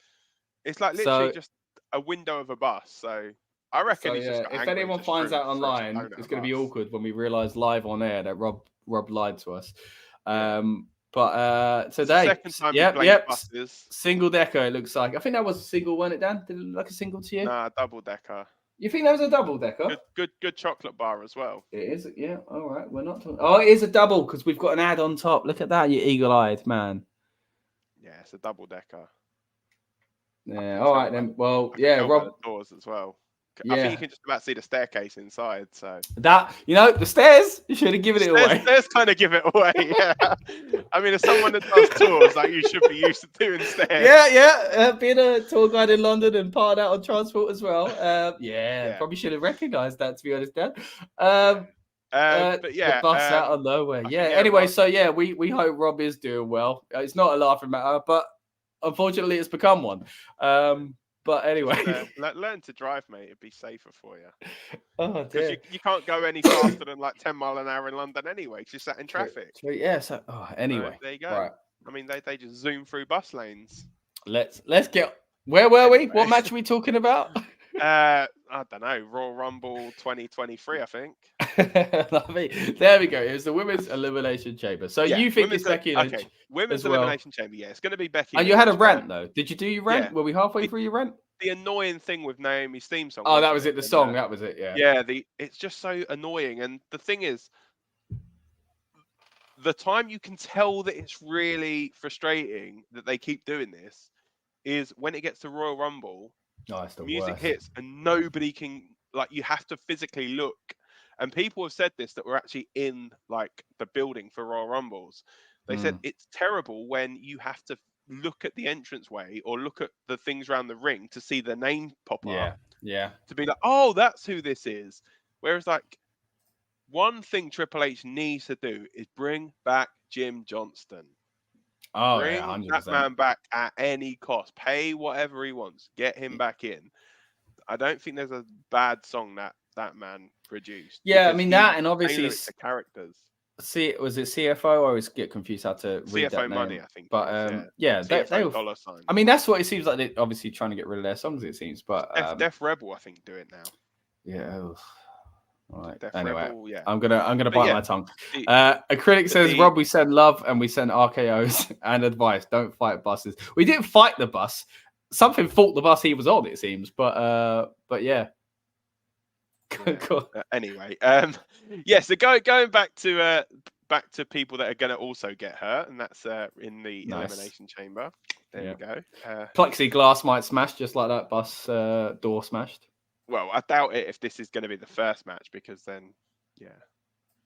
It's like literally just a window of a bus. So I reckon he's just. If anyone finds out online, it's going to be awkward when we realise live on air that Rob lied to us. But today, buses. Single decker. It looks like. I think that was a single, wasn't it, Dan? Did it look like a single to you? Nah, double decker. You think that was a double decker? Good chocolate bar as well. It is, yeah. All right, we're not talking. Oh, it is a double because we've got an ad on top. Look at that, you eagle-eyed man. Yeah, it's a double decker. Yeah. All right then. Well, yeah, Rob. Doors as well. Yeah. I think you can just about see the staircase inside. So that, the stairs, you should have given it away. Stairs kind of give it away. Yeah. I mean, as someone that does tours, like, you should be used to doing stairs. Yeah. Being a tour guide in London and part out on transport as well. Probably should have recognised that, to be honest, Dan. But yeah, the bus out of nowhere. Anyway, so yeah, we hope Rob is doing well. It's not a laughing matter, but unfortunately, it's become one. But anyway, learn to drive, mate. It'd be safer for you. Oh dear. You can't go any faster than like 10 miles an hour in London anyway. Because you're sat in traffic. Yeah. So anyway, there you go. Right. I mean, they just zoom through bus lanes. Let's get. Where were we? What match are we talking about? I don't know. Royal Rumble 2023, I think. There we go. It was the Women's Elimination Chamber. So you think it's Becky Lynch? Okay. Women's Elimination Chamber. Yeah, it's going to be Becky. And you had a rant though. Did you do your rant? Yeah. Were we halfway through your rant? The annoying thing with Naomi's theme song. Oh, that was it. The song. That was it. Yeah. Yeah. It's just so annoying. And the thing is, the time you can tell that it's really frustrating that they keep doing this is when it gets to Royal Rumble. Oh, it's the music worst. hits and nobody can, like, you have to physically look. And people have said this that were actually in like the building for Royal Rumbles. They said it's terrible when you have to look at the entranceway or look at the things around the ring to see the name pop up. Yeah. To be like, oh, that's who this is. Whereas, like, one thing Triple H needs to do is bring back Jim Johnston. Oh, bring 100%. that man back at any cost. Pay whatever he wants. Get him back in. I don't think there's a bad song that man produced. Yeah, I mean that, and obviously the characters. See, was it CFO? I always get confused how to read CFO that name. Money, I think. But they dollar sign. I mean, that's what it seems like. They're obviously trying to get rid of their songs. It seems, but Def Rebel, I think, do it now. Yeah. All right. Def anyway, Rebel, yeah. I'm gonna bite my tongue. A critic says, "Rob, we send love and we send RKOs and advice. Don't fight buses. We didn't fight the bus. Something fault the bus he was on. It seems, but yeah." Anyway, so going back to back to people that are going to also get hurt, and that's in the Elimination Chamber. There we go. Plexiglass might smash just like that bus door smashed. Well, I doubt it if this is going to be the first match, because then, yeah,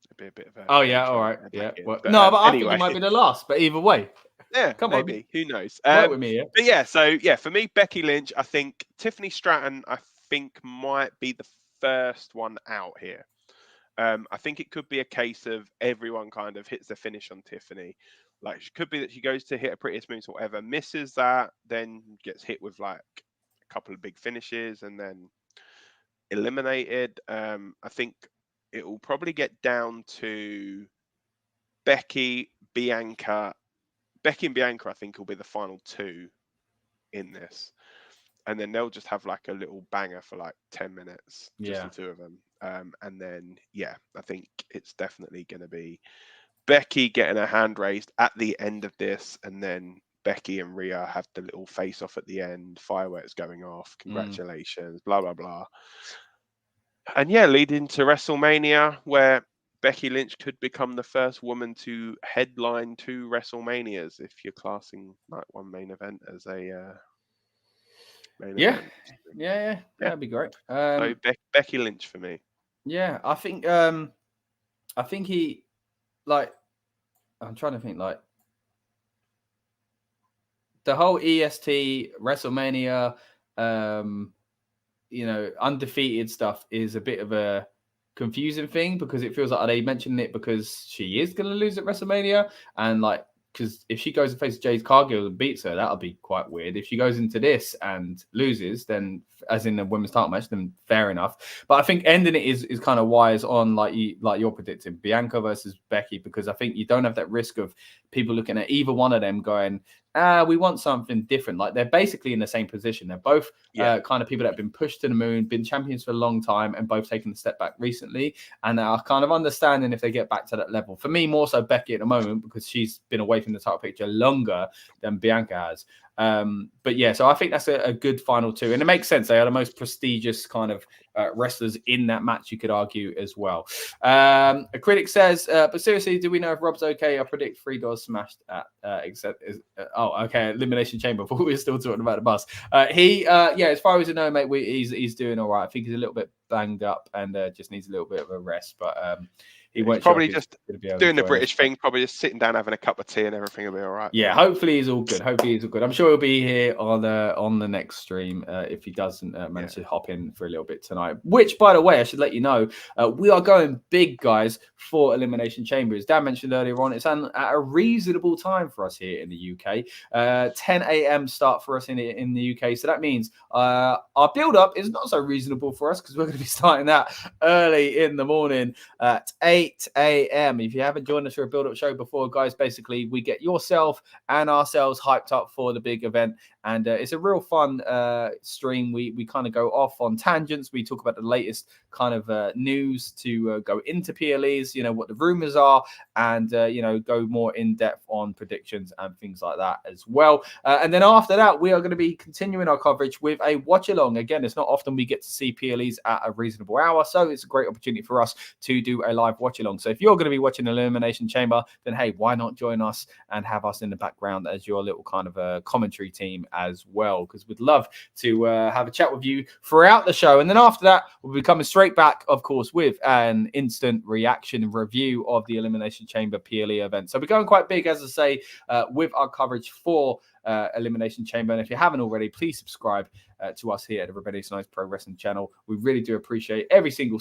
it'd be a bit of a... all right. Yeah. Well, but I anyway. think it might be the last, but either way. Yeah, maybe. Who knows? Work with me, yeah. But yeah, so yeah, for me, Becky Lynch, I think Tiffany Stratton, I think might be the first one out here. I think it could be a case of everyone kind of hits the finish on Tiffany. Like, it could be that she goes to hit a prettiest moves or whatever, misses that, then gets hit with like a couple of big finishes and then eliminated. I think it will probably get down to Becky and Bianca, I think, will be the final two in this. And then they'll just have like a little banger for like 10 minutes, just the two of them. And then, yeah, I think it's definitely going to be Becky getting her hand raised at the end of this. And then Becky and Rhea have the little face off at the end, fireworks going off. Congratulations, blah, blah, blah. And yeah, leading to WrestleMania, where Becky Lynch could become the first woman to headline 2 WrestleManias, if you're classing like one main event as a main event. Yeah, that'd be great. So Becky Lynch for me. Yeah, I think he, like, I'm trying to think, like, the whole EST WrestleMania, undefeated stuff is a bit of a confusing thing, because it feels like, are they mentioning it because she is going to lose at WrestleMania? And like, because if she goes and faces Jade Cargill and beats her, that'll be quite weird. If she goes into this and loses, then as in the women's title match, then fair enough. But I think ending it is kind of wise on like you're predicting, Bianca versus Becky, because I think you don't have that risk of people looking at either one of them going, we want something different. Like, they're basically in the same position. They're both kind of people that have been pushed to the moon, been champions for a long time, and both taken a step back recently, and are kind of understanding if they get back to that level. For me, more so Becky at the moment, because she's been away from the title picture longer than Bianca has. But yeah, so I think that's a good final two, and it makes sense. They are the most prestigious kind of wrestlers in that match, you could argue as well. A critic says, but seriously, do we know if Rob's okay? I predict 3 doors smashed at Elimination Chamber. But we're still talking about the bus. As far as I know, mate, he's doing all right. I think he's a little bit banged up and just needs a little bit of a rest, but he's probably just doing the British thing, probably just sitting down, having a cup of tea, and everything will be all right. Yeah, hopefully he's all good. I'm sure he'll be here on the next stream if he doesn't manage to hop in for a little bit tonight. Which, by the way, I should let you know, we are going big, guys, for Elimination Chamber. As Dan mentioned earlier on, it's at a reasonable time for us here in the UK. 10 a.m. start for us in the UK. So that means our build-up is not so reasonable for us, because we're going to be starting that early in the morning at 8 a.m. If you haven't joined us for a build-up show before, guys, basically we get yourself and ourselves hyped up for the big event, and it's a real fun stream. We kind of go off on tangents. We talk about the latest kind of news to go into PLEs, what the rumors are, and go more in depth on predictions and things like that as well. And then after that, we are going to be continuing our coverage with a watch along. Again, it's not often we get to see PLEs at a reasonable hour, so it's a great opportunity for us to do a live watch along. So if you're going to be watching Elimination Chamber, then hey, why not join us and have us in the background as your little kind of a commentary team as well, because we'd love to have a chat with you throughout the show. And then after that, we'll be coming straight back, of course, with an instant reaction review of the Elimination Chamber PLE event. So we're going quite big, as I say, with our coverage for Elimination Chamber. And if you haven't already, please subscribe to us here at the Rebellious Noise Pro Wrestling channel. We really do appreciate every single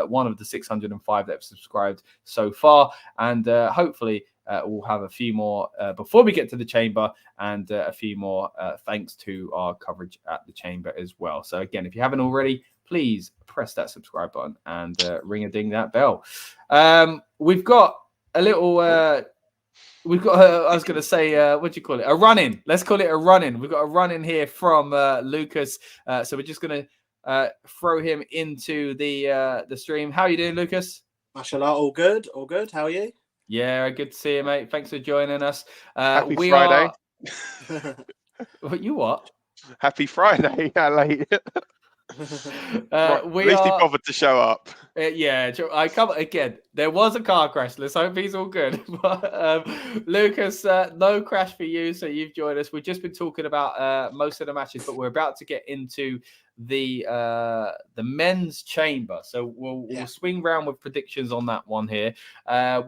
one of the 605 that have subscribed so far, and hopefully we'll have a few more before we get to the chamber, and a few more thanks to our coverage at the chamber as well. So again, if you haven't already, please press that subscribe button and ring a ding that bell. We've got a little I was going to say, what do you call it? A run-in. Let's call it a run-in. We've got a run-in here from Lucas. So we're just going to throw him into the stream. How are you doing, Lucas? Mashallah, all good. All good. How are you? Yeah, good to see you, mate. Thanks for joining us. Happy Friday. You what? Happy Friday. How late? At least he bothered to show up. Yeah, I come again. There was a car crash. Let's hope he's all good. But Lucas, no crash for you. So you've joined us. We've just been talking about most of the matches, but we're about to get into the men's chamber. So we'll swing round with predictions on that one here.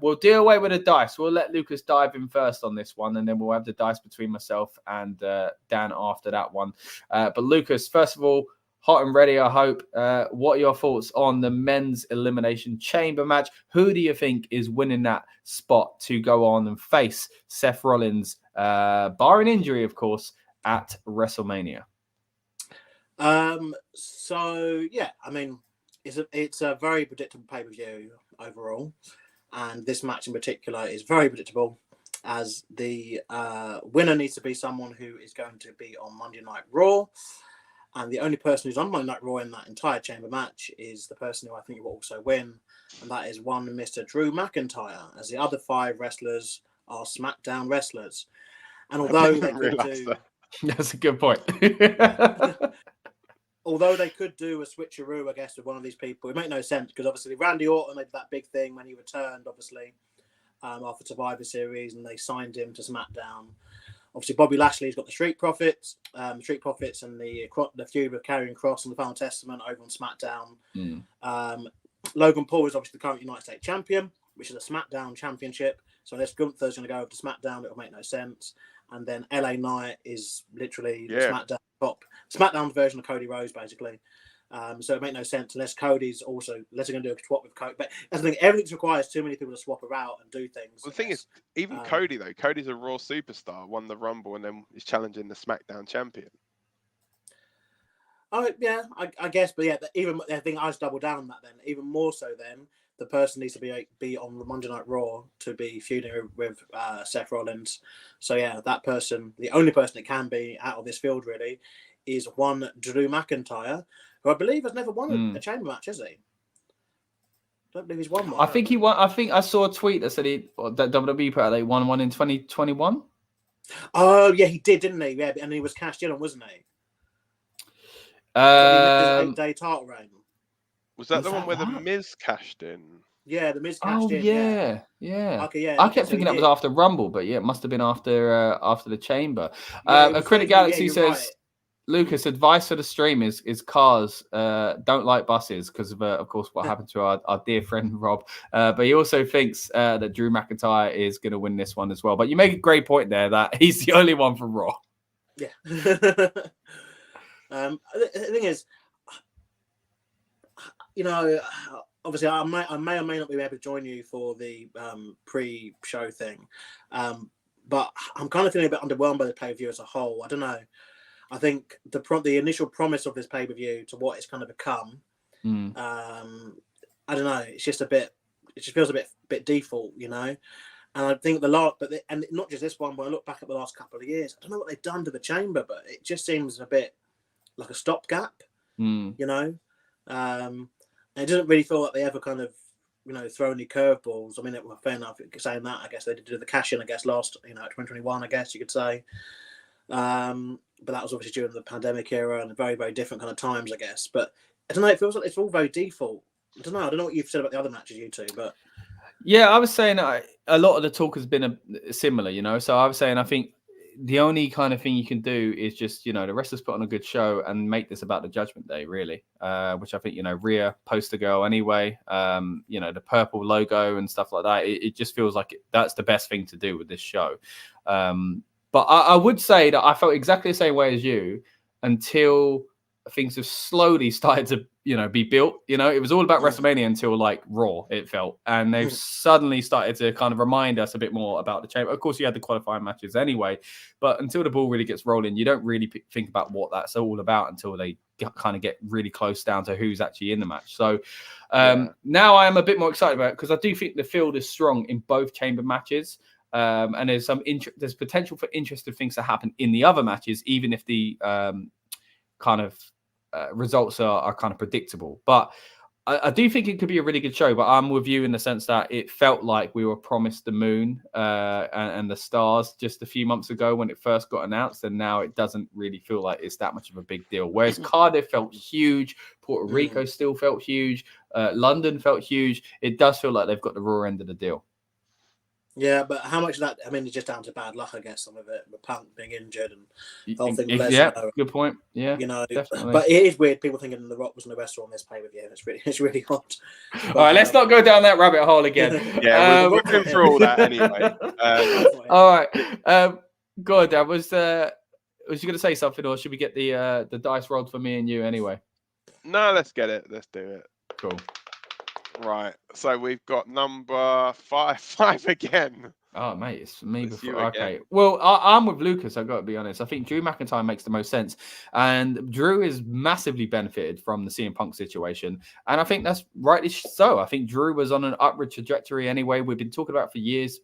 We'll do away with the dice. We'll let Lucas dive in first on this one, and then we'll have the dice between myself and Dan after that one. But Lucas, first of all, hot and ready, I hope. What are your thoughts on the men's elimination chamber match? Who do you think is winning that spot to go on and face Seth Rollins, barring injury, of course, at WrestleMania? So yeah, I mean, it's a very predictable pay-per-view overall, and this match in particular is very predictable, as the winner needs to be someone who is going to be on Monday Night Raw. And the only person who's on Monday Night Raw in that entire chamber match is the person who I think will also win. And that is one Mr. Drew McIntyre, as the other 5 wrestlers are SmackDown wrestlers. And although they could do... That's a good point. Although they could do a switcheroo, I guess, with one of these people, it makes no sense, because obviously Randy Orton made that big thing when he returned, obviously, after Survivor Series, and they signed him to SmackDown. Obviously, Bobby Lashley's got the Street Profits and the feud with Karrion Kross and the Final Testament over on SmackDown. Logan Paul is obviously the current United States champion, which is a SmackDown championship. So unless Gunther's going to go over to SmackDown, it'll make no sense. And then LA Knight is literally the SmackDown version of Cody Rhodes, basically. So it makes no sense unless Cody's also, unless they're going to do a swap with Cody. But I think everything requires too many people to swap about and do things. Well, the thing is, even Cody, though, Cody's a Raw superstar, won the Rumble, and then is challenging the SmackDown champion. Oh, yeah, I guess. But yeah, even I think I just double down on that then. Even more so then, the person needs to be on Monday Night Raw to be feuding with Seth Rollins. So yeah, that person, the only person that can be out of this field really, is one Drew McIntyre, who I believe has never won a chamber match, has he? I don't believe he's won one. I think he won. I think I saw a tweet that said that WWE put out they won one in 2021. Oh yeah, he did, didn't he? Yeah, and he was cashed in on, wasn't he? His 8-day title reign. Was that the one where the Miz cashed in? Yeah, the Miz cashed in. Yeah. Okay, yeah. I kept thinking that was after Rumble, but yeah, it must have been after the Chamber. A Critic Galaxy says. Right. Lucas, advice for the stream is cars don't like buses because of course, what happened to our dear friend Rob. But he also thinks that Drew McIntyre is going to win this one as well. But you make a great point there that he's the only one from Raw. Yeah. The thing is, obviously I may or may not be able to join you for the pre-show thing. But I'm kind of feeling a bit underwhelmed by the pay-per-view as a whole. I don't know. I think the initial promise of this pay-per-view to what it's kind of become, I don't know. It's just it just feels a bit default, you know. And I think and not just this one. When I look back at the last couple of years, I don't know what they've done to the chamber, but it just seems a bit like a stopgap, you know. And it doesn't really feel like they ever kind of, throw any curveballs. I mean, fair enough saying that. I guess they did do the cash in. I guess last, 2021. I guess you could say. But that was obviously during the pandemic era and very, very different kind of times, I guess. But I don't know. It feels like it's all very default. I don't know what you've said about the other matches, you two, but yeah, I was saying a lot of the talk has been similar, So I was saying I think the only kind of thing you can do is just the wrestlers put on a good show and make this about the Judgment Day, really. Which I think Rhea poster girl anyway. The purple logo and stuff like that. It just feels like that's the best thing to do with this show. But I would say that I felt exactly the same way as you until things have slowly started to, be built. It was all about WrestleMania until like Raw, it felt. And they've suddenly started to kind of remind us a bit more about the chamber. Of course, you had the qualifying matches anyway, but until the ball really gets rolling, you don't really think about what that's all about until they kind of get really close down to who's actually in the match. So now I am a bit more excited about it because I do think the field is strong in both chamber matches. And there's potential for interesting things to happen in the other matches, even if the kind of results are kind of predictable. But I do think it could be a really good show, but I'm with you in the sense that it felt like we were promised the moon and the stars just a few months ago when it first got announced, and now it doesn't really feel like it's that much of a big deal. Whereas Cardiff felt huge, Puerto Rico still felt huge, London felt huge. It does feel like they've got the raw end of the deal. Yeah, but how much of that? I mean, it's just down to bad luck, I guess. Some of it, with Punk being injured and the whole thing. Good point. Yeah, definitely. But it is weird. People thinking The Rock was in the wrestler on this pay per view. It's really odd. But, all right, let's not go down that rabbit hole again. We're going through all that anyway. All right, go on, Dan. Was you going to say something, or should we get the dice rolled for me and you anyway? No, let's get it. Let's do it. Cool. Right, so we've got number five again. Oh, mate, it's me before. Okay. Well, I'm with Lucas, I've got to be honest. I think Drew McIntyre makes the most sense. And Drew is massively benefited from the CM Punk situation. And I think that's rightly so. I think Drew was on an upward trajectory anyway. We've been talking about it for years.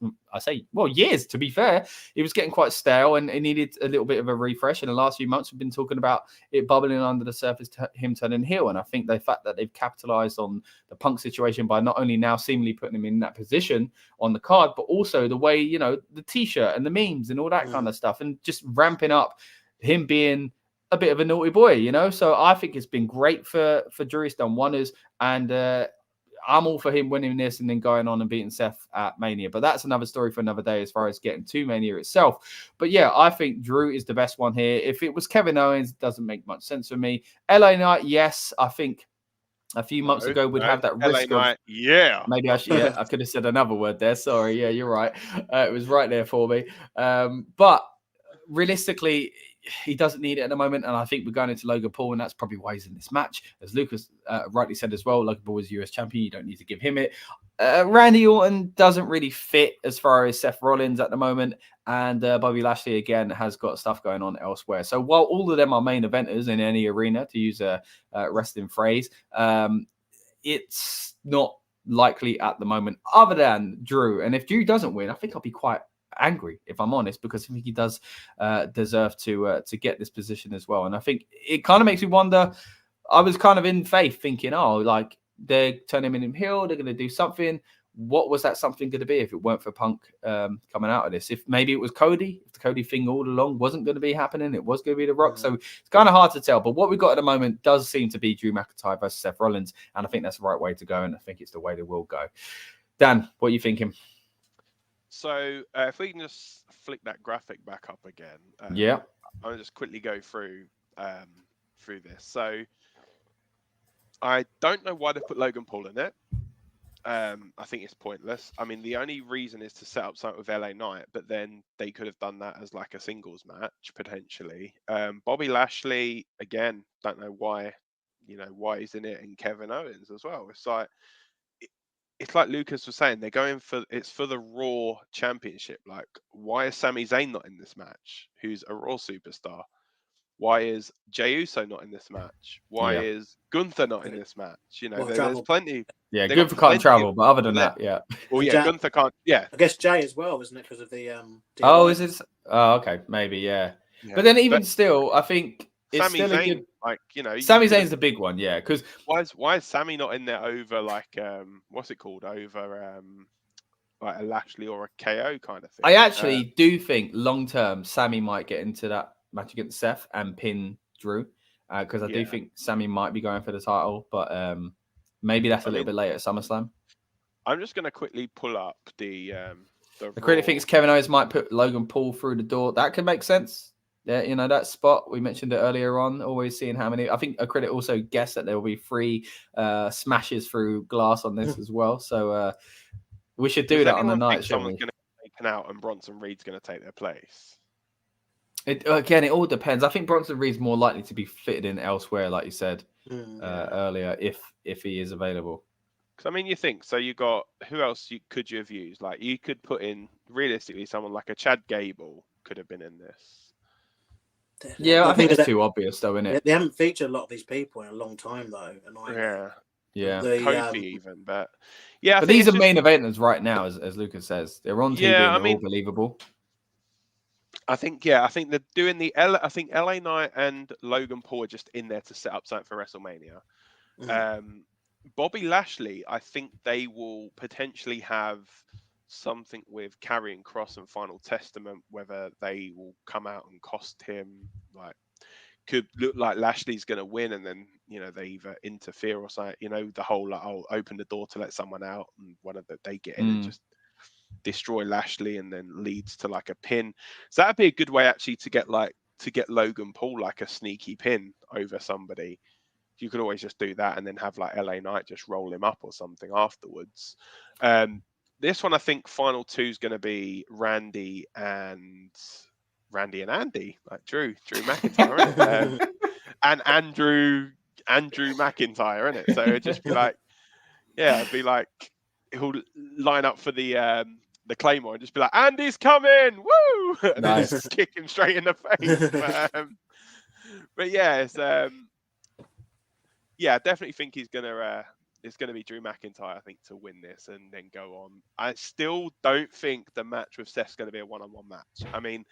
Years, to be fair. He was getting quite stale and he needed a little bit of a refresh. In the last few months, we've been talking about it bubbling under the surface, him turning heel. And I think the fact that they've capitalized on the Punk situation by not only now seemingly putting him in that position on the card, but also the way, the T-shirt and the memes and all that kind of stuff, and just ramping up him being a bit of a naughty boy, So I think it's been great for Drew. He's done wonders, and I'm all for him winning this and then going on and beating Seth at Mania. But that's another story for another day as far as getting to Mania itself. But yeah, I think Drew is the best one here. If it was Kevin Owens, it doesn't make much sense for me. LA Knight, yes, I think a few months ago we'd have that risk of, maybe I could have said another word there. Sorry. Yeah, you're right. It was right there for me. But realistically, he doesn't need it at the moment. And I think we're going into Logan Paul, and that's probably why he's in this match. As Lucas rightly said as well, Logan Paul is US champion. You don't need to give him it. Randy Orton doesn't really fit as far as Seth Rollins at the moment. And Bobby Lashley, again, has got stuff going on elsewhere. So while all of them are main eventers in any arena, to use a wrestling phrase, it's not likely at the moment other than Drew. And if Drew doesn't win, I think I'll be quite angry, if I'm honest, because I think he does deserve to get this position as well. And I think it kind of makes me wonder. I was kind of in faith thinking, they're turning him heel, they're going to do something. What was that something going to be if it weren't for Punk coming out of this? If maybe it was Cody, if the Cody thing all along wasn't going to be happening, it was going to be The Rock. So it's kind of hard to tell. But what we've got at the moment does seem to be Drew McIntyre versus Seth Rollins. And I think that's the right way to go. And I think it's the way they will go. Dan, what are you thinking? So if we can just flick that graphic back up again. I'll just quickly go through this. So I don't know why they put Logan Paul in it. I think it's pointless. I mean, the only reason is to set up something with LA Knight, but then they could have done that as like a singles match potentially. Bobby Lashley, again, don't know why he's in it, and Kevin Owens as well. It's like Lucas was saying, they're going for the Raw Championship. Like, why is Sami Zayn not in this match? Who's a Raw superstar? Why is Jey Uso not in this match? Why is Gunther not in this match? There's plenty. Yeah, Gunther can't travel, but other than that, yeah. Well, yeah, Gunther can't. Yeah, I guess Jey as well, isn't it? Because of the. Is it? Oh, okay, maybe, yeah. But then still, I think it's Sami still Zayn, a good. Sami Zayn's the big one, yeah. Because why is Sami not in there over what's it called, over like a Lashley or a KO kind of thing? I actually do think long term Sami might get into that match against Seth and pin Drew, because I do think Sami might be going for the title, but maybe that's a little bit later at SummerSlam. I'm just going to quickly pull up the critic thinks Kevin Owens might put Logan Paul through the door. That could make sense. Yeah, that spot we mentioned it earlier on. Always seeing how many. I think a critic also guessed that there will be 3 smashes through glass on this as well. So we should do that on the night. Someone's going to get taken out and Bronson Reed's going to take their place. It all depends. I think Bronson Reed's more likely to be fitted in elsewhere, like you said earlier, if he is available. Because I mean, you think so. You got who else could you have used? Like you could put in realistically someone like a Chad Gable could have been in this. Yeah, I think it's too obvious, though, isn't it? They haven't featured a lot of these people in a long time, though. Yeah. Kofi even, but yeah. But these are main eventers right now, as Lucas says. They're on TV and they're all believable. I think they're doing I think LA Knight and Logan Paul are just in there to set up something for WrestleMania. Bobby Lashley, I think they will potentially have something with Karrion Kross and Final Testament, whether they will come out and cost him. Like, could look like Lashley's going to win, and then they either interfere or something. The whole I'll open the door to let someone out, and they get in and just destroy Lashley, and then leads to like a pin. So that'd be a good way actually to get Logan Paul like a sneaky pin over somebody. You could always just do that and then have like LA Knight just roll him up or something afterwards. This one, I think final two is going to be Randy and Andy, like Drew McIntyre, and Andrew McIntyre, isn't it? So it'd just be like, it'd be like he'll line up for the Claymore and just be like, Andy's coming, woo! And nice. Then just kick him straight in the face. But yeah, it's I definitely think he's gonna. It's going to be Drew McIntyre, I think, to win this and then go on. I still don't think the match with Seth's going to be a one-on-one match. I mean,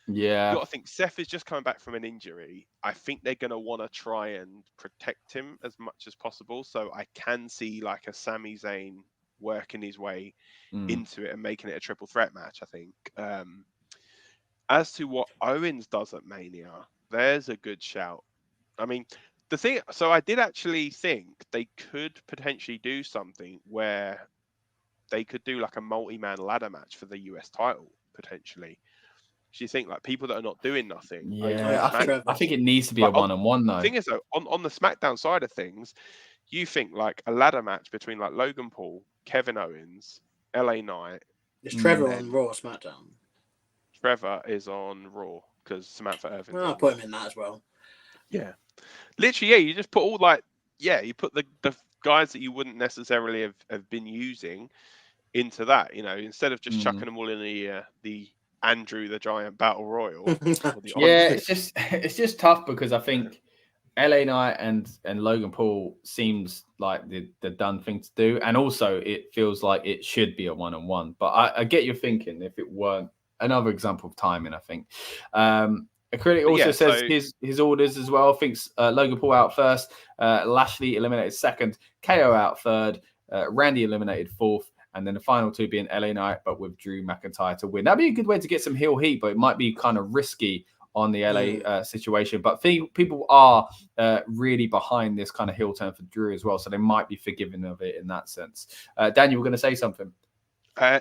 you got to think Seth is just coming back from an injury. I think they're going to want to try and protect him as much as possible. So I can see like a Sami Zayn working his way into it and making it a triple threat match, I think. As to what Owens does at Mania, there's a good shout. I mean, so I did actually think they could potentially do something where they could do like a multi-man ladder match for the US title, potentially. Do you think like people that are not doing nothing? Yeah, I think it needs to be a one-on-one though. The thing is though, on the SmackDown side of things, you think like a ladder match between like Logan Paul, Kevin Owens, LA Knight. Is Trevor on Raw or SmackDown? Trevor is on Raw because Samantha Irvin. I'll put him in that as well. Yeah. Literally, you just put all you put the guys that you wouldn't necessarily have been using into that, instead of just chucking them all in the Andrew the Giant Battle Royal. It's just tough because I think LA Knight and Logan Paul seems like the done thing to do, and also it feels like it should be a one-on-one. But I get your thinking if it weren't another example of timing, I think. A critic also says his orders as well. Thinks Logan Paul out first, Lashley eliminated second, KO out third, Randy eliminated fourth, and then the final two being LA Knight, but with Drew McIntyre to win. That'd be a good way to get some heel heat, but it might be kind of risky on the LA situation. But people are really behind this kind of heel turn for Drew as well, so they might be forgiving of it in that sense. Daniel, we're going to say something?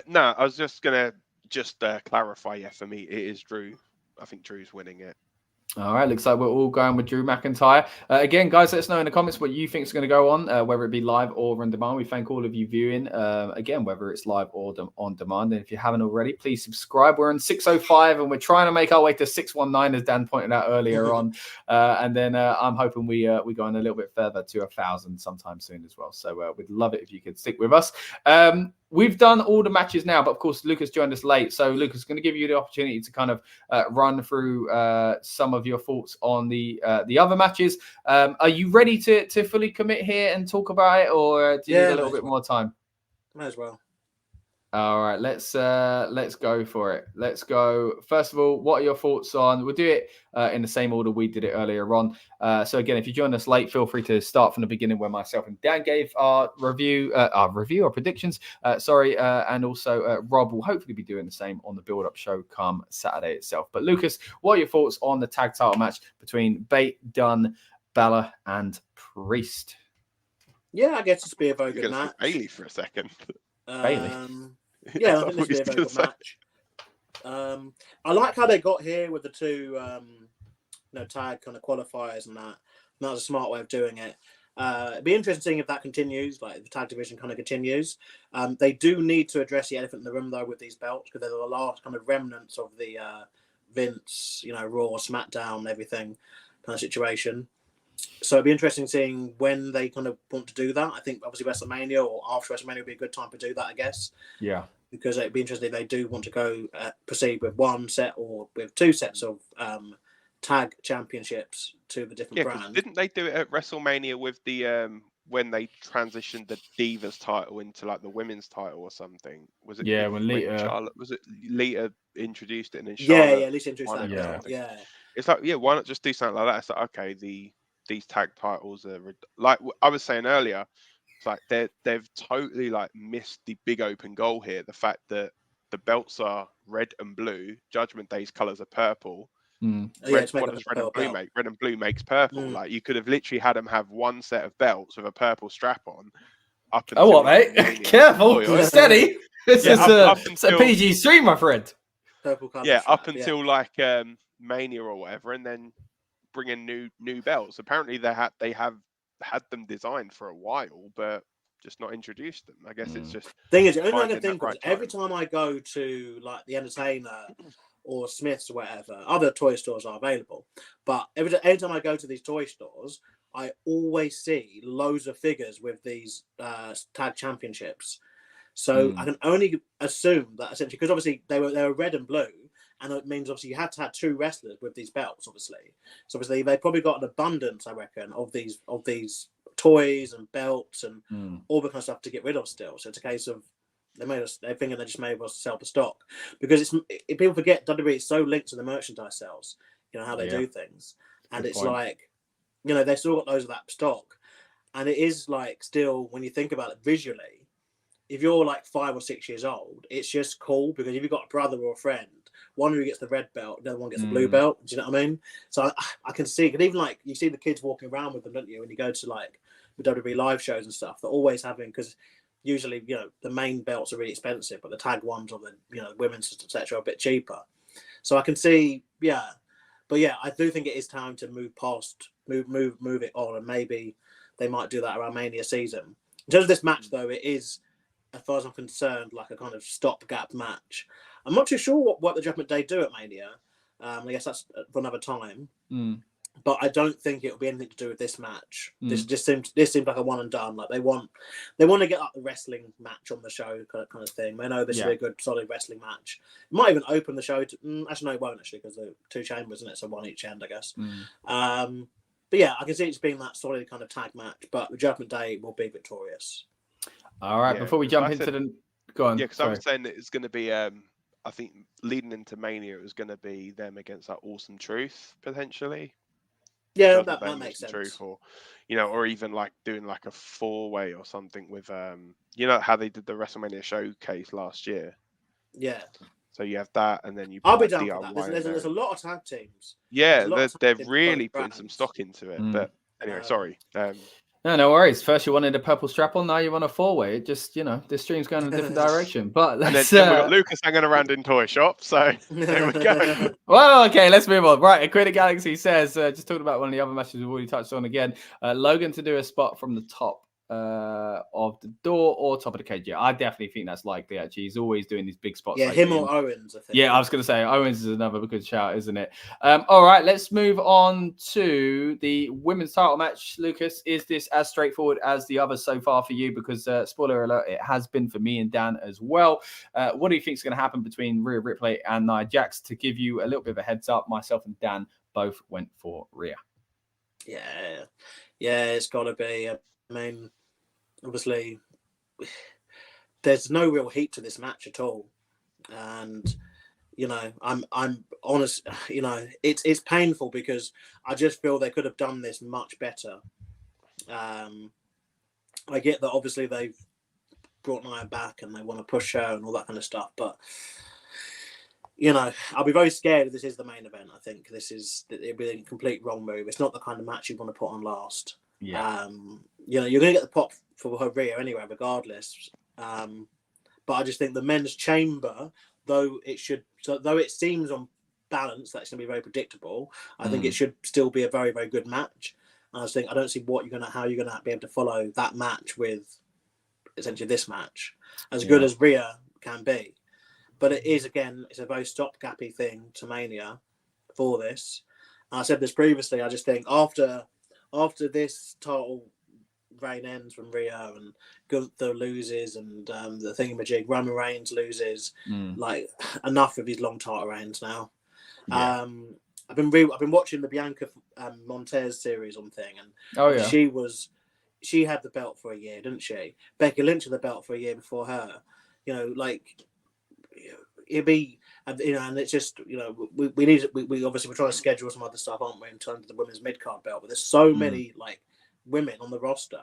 No, I was just going to clarify. Yeah, for me, it is Drew. I think Drew's winning it. All right, looks like we're all going with Drew McIntyre. Again, guys, let us know in the comments what you think is going to go on, whether it be live or on demand. We thank all of you viewing, again, whether it's live or on demand. And if you haven't already, please subscribe. We're on 605 and we're trying to make our way to 619, as Dan pointed out earlier on. And then I'm hoping we go on a little bit further to 1,000 sometime soon as well. So we'd love it if you could stick with us. We've done all the matches now, but of course, Lucas joined us late. So Lucas is going to give you the opportunity to kind of run through some of your thoughts on the other matches. Are you ready to fully commit here and talk about it, or do you need a little bit more time? Might as well. All right, let's go for it. Let's go. First of all, what are your thoughts on? We'll do it in the same order we did it earlier on. So again, if you join us late, feel free to start from the beginning where myself and Dan gave our predictions. And also Rob will hopefully be doing the same on the build-up show come Saturday itself. But Lucas, what are your thoughts on the tag title match between Bate, Dunne, Bálor, and Priest? Yeah, I guess it's be a very good match. Bailey for a second. Bailey. Yeah, I think this will be a very good match. I like how they got here with the two tag kind of qualifiers and that. And that was a smart way of doing it. It'd be interesting if that continues, like the tag division kind of continues. They do need to address the elephant in the room though with these belts, because they're the last kind of remnants of the Vince, Raw, SmackDown, everything kind of situation. So it'd be interesting seeing when they kind of want to do that. I think obviously WrestleMania or after WrestleMania would be a good time to do that, I guess. Yeah. Because it'd be interesting if they do want to go proceed with one set or with two sets of tag championships to the different brands. Didn't they do it at WrestleMania with the when they transitioned the Divas title into like the women's title or something? Was it? Yeah, when Lita. Charlotte, was it Lita introduced it and then Charlotte? Yeah, Lita introduced that. Yeah. It's like, why not just do something like that? It's like, okay, these tag titles are like I was saying earlier. It's like they've totally like missed the big open goal here. The fact that the belts are red and blue, Judgment Day's colours are purple. What does red and blue make? Red and blue makes purple. Like you could have literally had them have one set of belts with a purple strap on. Up until what, mate? Careful, steady. This is a PG stream, my friend. Purple colour. Yeah, up until like Mania or whatever, and then bring in new belts. Apparently they have had them designed for a while, but just not introduced them. I guess it's just thing is, the only thing I can think of is every time I go to like the Entertainer or Smith's or whatever, other toy stores are available, but every time I go to these toy stores, I always see loads of figures with these tag championships. So I can only assume that essentially, because obviously they were red and blue, and it means obviously you had to have two wrestlers with these belts, obviously. So obviously they probably got an abundance, I reckon, of these toys and belts and all the kind of stuff to get rid of still. So it's a case of they're thinking they just may as well sell the stock, because people forget WWE is so linked to the merchandise sales, you know, how they do things. And it's like, you know, they still got loads of that stock. And it is like still, when you think about it visually, if you're like 5 or 6 years old, it's just cool, because if you've got a brother or a friend, one who gets the red belt, the other one gets the blue belt. Do you know what I mean? So I can see, and even like you see the kids walking around with them, don't you? When you go to like the WWE live shows and stuff, they're always having, because usually, you know, the main belts are really expensive, but the tag ones or the, you know, women's, etc., are a bit cheaper. So I can see, but I do think it is time to move it on, and maybe they might do that around Mania season. In terms of this match, though, it is, as far as I'm concerned, like a kind of stopgap match. I'm not too sure what the Judgment Day do at Mania. I guess that's for another time. But I don't think it'll be anything to do with this match. This seems like a one and done. Like they want to get up the wrestling match on the show, kind of thing. They know this will be a good, solid wrestling match. It might even open the show to. Actually, no, it won't actually, because there are 2 chambers, isn't it? So one each end, I guess. But yeah, I can see it's being that solid kind of tag match. But the Judgment Day will be victorious. All right. Before we jump into the, go on. Yeah, because I was saying that it's going to be. I think leading into Mania, it was going to be them against that Awesome Truth potentially. Yeah, that makes sense. Truth, or you know, or even like doing like a 4-way or something with you know how they did the WrestleMania showcase last year. Yeah. So you have that, and then you. I'll be down for that. There's a lot of tag teams. Yeah, they're really putting some stock into it. But anyway, sorry. No worries. First you wanted a purple strap on, now you want a 4-way. It just, you know, this stream's going in a different direction. But let's, then we got Lucas hanging around in toy shop, so there we go. Well, okay, let's move on. Right, Aquatic Galaxy says, just talking about one of the other matches we've already touched on again, Logan to do a spot from the top of the door or top of the cage. Yeah, I definitely think that's likely, actually. He's always doing these big spots. Yeah, like him or Owens, I think. Yeah, I was going to say Owens is another good shout, isn't it? All right, let's move on to the women's title match. Lucas, is this as straightforward as the others so far for you? Because spoiler alert, it has been for me and Dan as well. What do you think is going to happen between Rhea Ripley and Nia Jax? To give you a little bit of a heads up, myself and Dan both went for Rhea. Yeah, it's got to be. I mean, obviously, there's no real heat to this match at all, and you know, I'm honest. You know, it's painful because I just feel they could have done this much better. I get that obviously they've brought Nia back and they want to push her and all that kind of stuff, but you know, I'll be very scared if this is the main event. I think it'd be a complete wrong move. It's not the kind of match you want to put on last. Yeah. You know, you're going to get the pop for her Rhea anyway, regardless. But I just think the men's chamber, though it seems on balance that it's going to be very predictable, I think it should still be a very, very good match. And I don't see how you're going to be able to follow that match with essentially this match, as good as Rhea can be. But it is, again, it's a very stopgappy thing to Mania for this. And I said this previously, I just think after this title reign ends from Rhea and Gunther loses and the thingamajig, Roman Reigns loses, like enough of his long title reigns now. Yeah. I've been watching the Bianca Montez series on thing, and she had the belt for a year, didn't she? Becky Lynch had the belt for a year before her. You know, like it'd be, you know, and it's just, you know, we obviously we're trying to schedule some other stuff, aren't we, in terms of the women's mid card belt? But there's so many like women on the roster.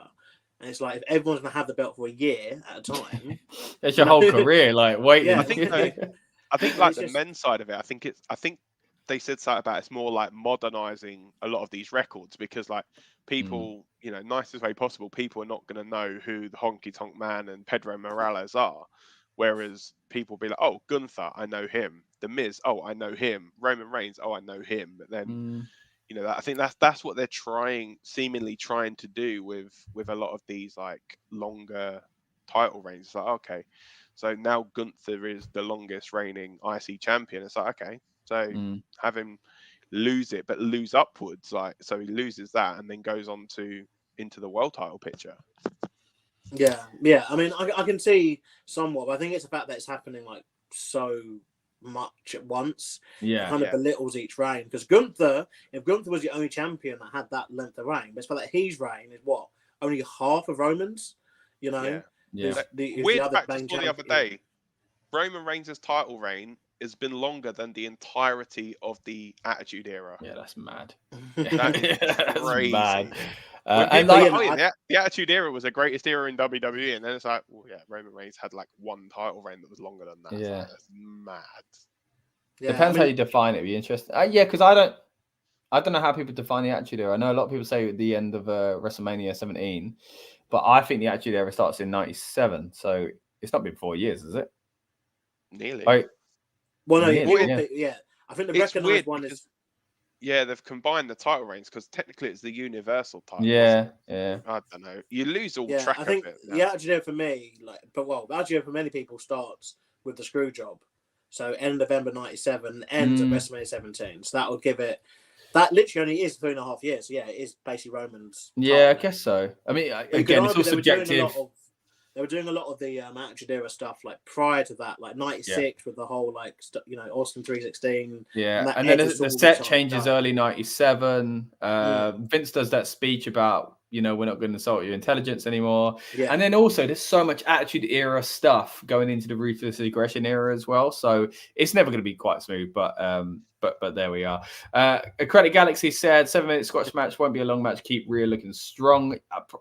And it's like if everyone's gonna have the belt for a year at a time, it's your whole career, like waiting. Yeah. I think like the men's side of it, I think they said something about it's more like modernizing a lot of these records because like people, nicest way possible, people are not going to know who the Honky Tonk Man and Pedro Morales are. Whereas people be like, oh, Gunther, I know him. The Miz, oh, I know him. Roman Reigns, oh, I know him. But then, I think that's what they're seemingly trying to do with a lot of these like longer title reigns. It's like, okay, so now Gunther is the longest reigning IC champion. It's like, okay, so have him lose it, but lose upwards, like so he loses that and then goes on into the world title picture. Yeah. I mean, I can see somewhat, but I think it's the fact that it's happening like so much at once. Yeah, it kind of belittles each reign because if Gunther was the only champion that had that length of reign, but it's that his reign is what only half of Roman's. Yeah. Weird fact I saw the other day, Roman Reigns' title reign has been longer than the entirety of the Attitude Era. Yeah, that's mad. That's crazy. Mad. The Attitude Era was the greatest era in WWE, and then it's like, well, yeah, Roman Reigns had like one title reign that was longer than that. Yeah, like, that's mad. Yeah, depends how you define it. It'd be interesting. Yeah, because I don't know how people define the Attitude Era. I know a lot of people say at the end of WrestleMania 17, but I think the Attitude Era starts in 97, so it's not been 4 years, is it? Nearly. Well, no, nearly, yeah. I think the recognized one is. Yeah, they've combined the title reigns because technically it's the Universal title. Yeah. I don't know. You lose all track of it. Now. The Attitude Era for me, the Attitude Era for many people starts with the screw job. So end November 97, ends at WrestleMania 17. So that will give it. That literally only is 3.5 years. So yeah, it is basically Roman's. Yeah, I guess so. I mean, again, it's all subjective. They were doing a lot of the Attitude Era stuff like prior to that, like 96 with the whole Austin 316. Yeah, and then the set changes early 97. Vince does that speech about we're not going to insult your intelligence anymore. Yeah. And then also there's so much Attitude Era stuff going into the Ruthless Aggression era as well. So it's never going to be quite smooth, but there we are. Credit Galaxy said 7-minute Scotch match won't be a long match. Keep Rhea looking strong.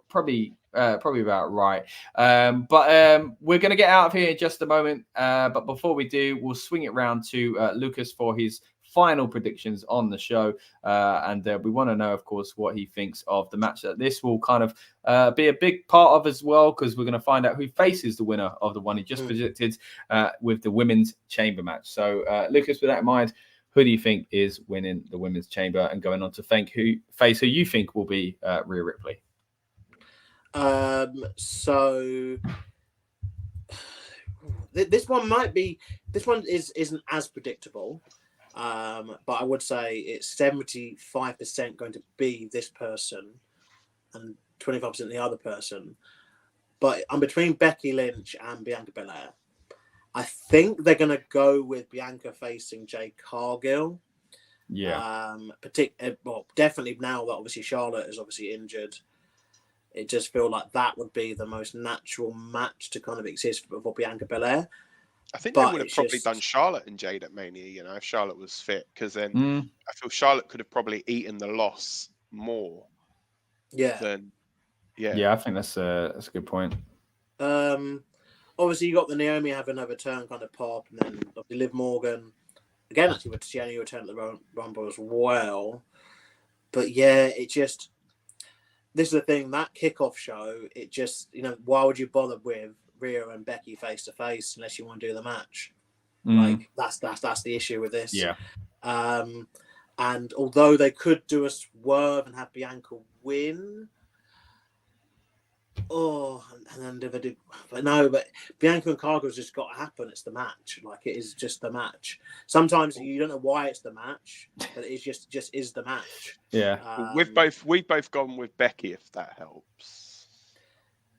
Probably about right. But we're going to get out of here in just a moment. But before we do, we'll swing it round to Lucas for his final predictions on the show. And we want to know, of course, what he thinks of the match that this will kind of be a big part of as well, because we're going to find out who faces the winner of the one he just predicted with the Women's Chamber match. So, Lucas, with that in mind, who do you think is winning the Women's Chamber and going on to face who you think will be Rhea Ripley? So this one isn't as predictable, but I would say it's 75% going to be this person and 25% the other person. But I'm between Becky Lynch and Bianca Belair. I think they're going to go with Bianca facing Jade Cargill. Yeah. Definitely now that obviously Charlotte is obviously injured. It just feels like that would be the most natural match to kind of exist for Bianca Belair. I think they would have probably done Charlotte and Jade at Mania, if Charlotte was fit, because then I feel Charlotte could have probably eaten the loss more. Yeah. Yeah, I think that's a good point. Obviously, you got the Naomi having a return kind of pop, and then obviously Liv Morgan again. Actually, she only returned at the Rumble as well. But yeah, it just. This is the thing, that kickoff show, it just, why would you bother with Rhea and Becky face to face unless you want to do the match? Like that's the issue with this. Yeah. And although they could do a swerve and have Bianca win, and then if they do, but Bianca and Cargill's just got to happen. It's the match. Like it is just the match. Sometimes you don't know why it's the match, but it is just is the match. Yeah. We've both gone with Becky, if that helps.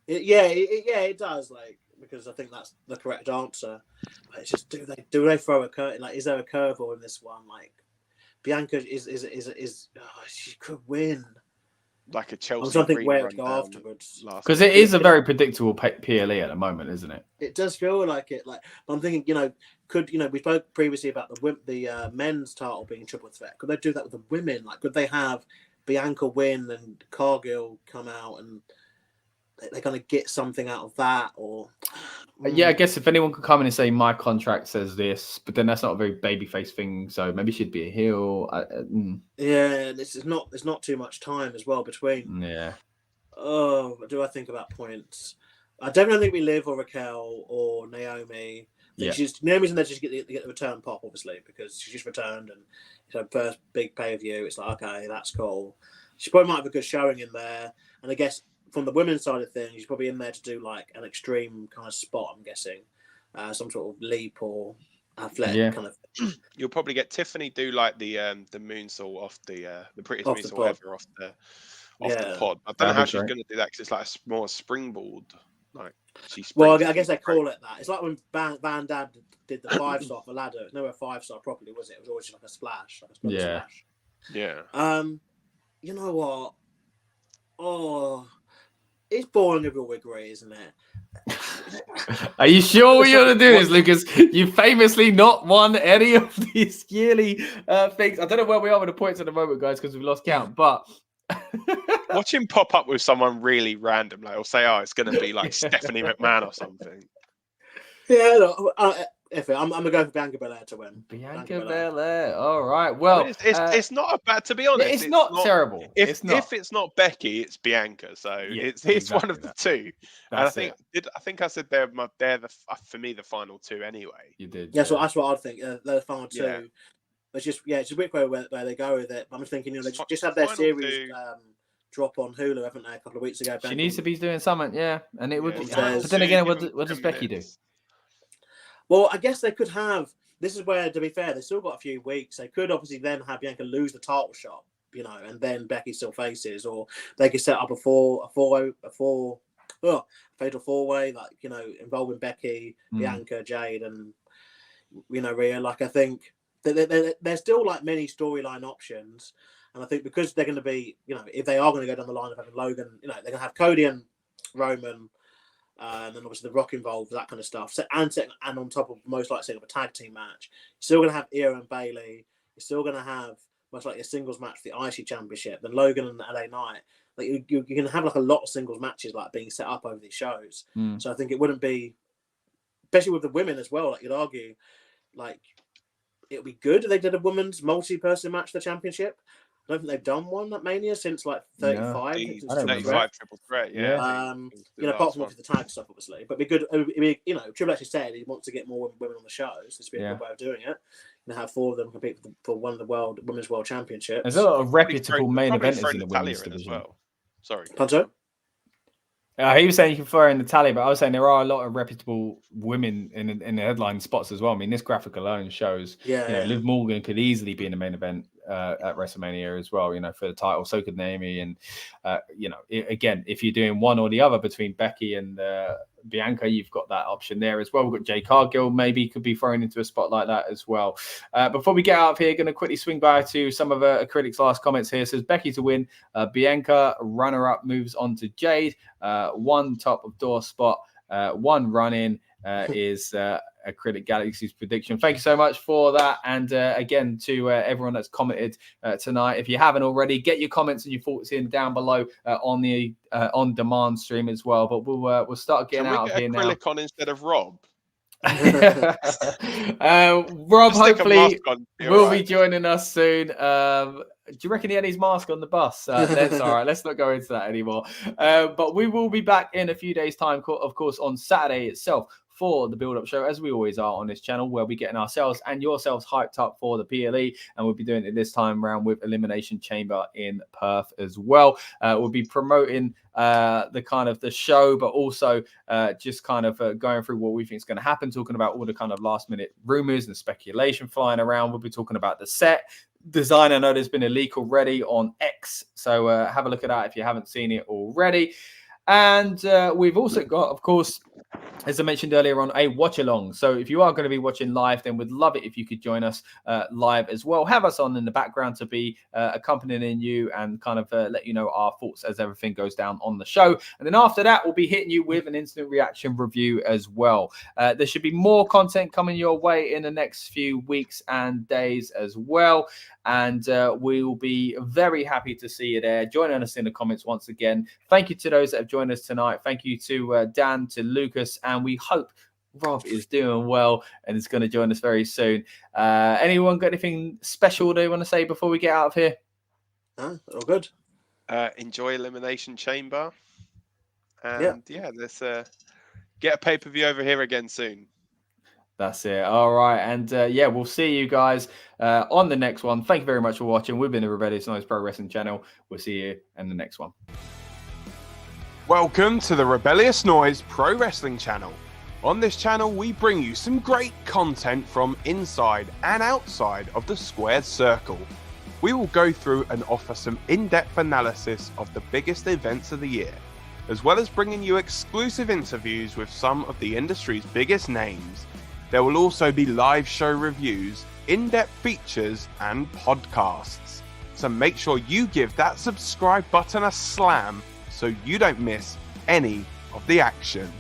It does. Like because I think that's the correct answer. But it's just do they throw a curve? Like is there a curveball in this one? Like Bianca she could win. Like a Chelsea. I'm trying to think where to go afterwards. Because it is a very predictable PLE at the moment, isn't it? It does feel like it. Like I'm thinking, we spoke previously about the men's title being triple threat. Could they do that with the women? Like, could they have Bianca win and Cargill come out and they're going to get something out of that, or yeah, I guess if anyone could come in and say my contract says this, but then that's not a very babyface thing, so maybe she'd be a heel. Yeah, there's not too much time as well between. Yeah. Oh, what do I think about points? I don't think we Liv or Raquel or Naomi. Naomi's in there just to get the return pop, obviously, because she's just returned and it's her first big pay-per-view. It's like, okay, that's cool. She probably might have a good showing in there, and I guess from the women's side of things, she's probably in there to do like an extreme kind of spot. I'm guessing, some sort of leap or athletic kind of. You'll probably get Tiffany do like the moonsault off the British moonsault, whatever, off the pod. I don't know how she's going to do that because it's like more springboard. Like I guess they call it that. It's like when Van Dam did the 5-star for ladder. It was never a 5-star properly, was it? It was always just like a splash. Splash. You know what? Oh, it's boring every wiggery, isn't it? Are you sure what you're going to do this, Lucas? You famously not won any of these yearly things. I don't know where we are with the points at the moment, guys, because we've lost count, but... Watch him pop up with someone really random, like, or say, "Oh, it's going to be like Stephanie McMahon or something." Yeah, I'm gonna go for Bianca Belair to win. Bianca Belair. All right. Well, it's not a bad. To be honest, it's not terrible. If it's not Becky, it's Bianca. So it's exactly one of the two. And I think I said they're for me the final two anyway. You did. Yeah, so that's what I think. They're the final two. Yeah. It's it's a weird way where they go with it. I'm just thinking, they just had their series drop on Hulu, haven't they, a couple of weeks ago? She needs to be doing something, and it would. But then again, what does Becky do? Well, I guess they could have. This is where, to be fair, they've still got a few weeks. They could obviously then have Bianca lose the title shot, and then Becky still faces, or they could set up a fatal 4-way, like involving Becky, Bianca, Jade, and Rhea. Like, I think there's still like many storyline options, and I think because they're going to be, if they are going to go down the line of having Logan, they're going to have Cody and Roman. And then obviously the Rock involved, that kind of stuff. So and on top of most likely setting up a tag team match, you're still going to have Io and Bayley. You're still going to have most likely a singles match for the IC Championship. Then Logan and LA Knight. Like you're going to have like a lot of singles matches like being set up over these shows. So I think it wouldn't be, especially with the women as well. Like you'd argue, like it would be good if they did a women's multi-person match for the championship. I don't think they've done one at Mania since like 35. No. 35 triple threat, yeah. Apart from the tag stuff, obviously. But it'd be good. Triple H said he wants to get more women on the shows. This would be a good way of doing it. Have 4 of them compete for one of the women's world championships. There's a lot of reputable main eventers in the women's division as well. Sorry. Panto? He was saying you can throw in Natalia, but I was saying there are a lot of reputable women in the headline spots as well. I mean, this graphic alone shows Liv Morgan could easily be in the main event at WrestleMania as well, for the title. So could Naomi. And, again, if you're doing one or the other between Becky and Bianca, you've got that option there as well. We've got Jay Cargill maybe could be thrown into a spot like that as well. Before we get out of here, going to quickly swing by to some of a critic's last comments here. It says Becky to win, Bianca runner-up moves on to Jade, 1 top of door spot, 1 run-in is a Critic Galaxy's prediction. Thank you so much for that. And again, to everyone that's commented tonight, if you haven't already, get your comments and your thoughts in down below on the on-demand stream as well. But we'll start getting out of here now. Acrylic on instead of Rob. Rob hopefully will be joining us soon. Do you reckon he had his mask on the bus? That's all right. Let's not go into that anymore. But we will be back in a few days' time, of course, on Saturday itself for the build-up show, as we always are on this channel, where we're getting ourselves and yourselves hyped up for the PLE, and we'll be doing it this time around with Elimination Chamber in Perth as well. We'll be promoting the show, but also just going through what we think is going to happen, talking about all the kind of last-minute rumors and speculation flying around. We'll be talking about the set design. I know there's been a leak already on X, so have a look at that if you haven't seen it already. And we've also got, of course, as I mentioned earlier on, a watch along. So if you are going to be watching live, then we'd love it if you could join us live as well. Have us on in the background to be accompanying you and let you know our thoughts as everything goes down on the show. And then after that, we'll be hitting you with an instant reaction review as well. There should be more content coming your way in the next few weeks and days as well. And we will be very happy to see you there. Joining us in the comments once again. Thank you to those that have joined join us tonight. Thank you to Dan, to Lucas, and we hope Rob is doing well and is going to join us very soon. Anyone got anything special they want to say before we get out of here? All good. Enjoy Elimination Chamber. And let's get a pay-per-view over here again soon. That's it. All right. And we'll see you guys on the next one. Thank you very much for watching. We've been the Rebellious Noise Pro Wrestling channel. We'll see you in the next one. Welcome to the Rebellious Noise Pro Wrestling channel. On this channel, we bring you some great content from inside and outside of the squared circle. We will go through and offer some in-depth analysis of the biggest events of the year, as well as bringing you exclusive interviews with some of the industry's biggest names. There will also be live show reviews, in-depth features, and podcasts. So make sure you give that subscribe button a slam so you don't miss any of the action.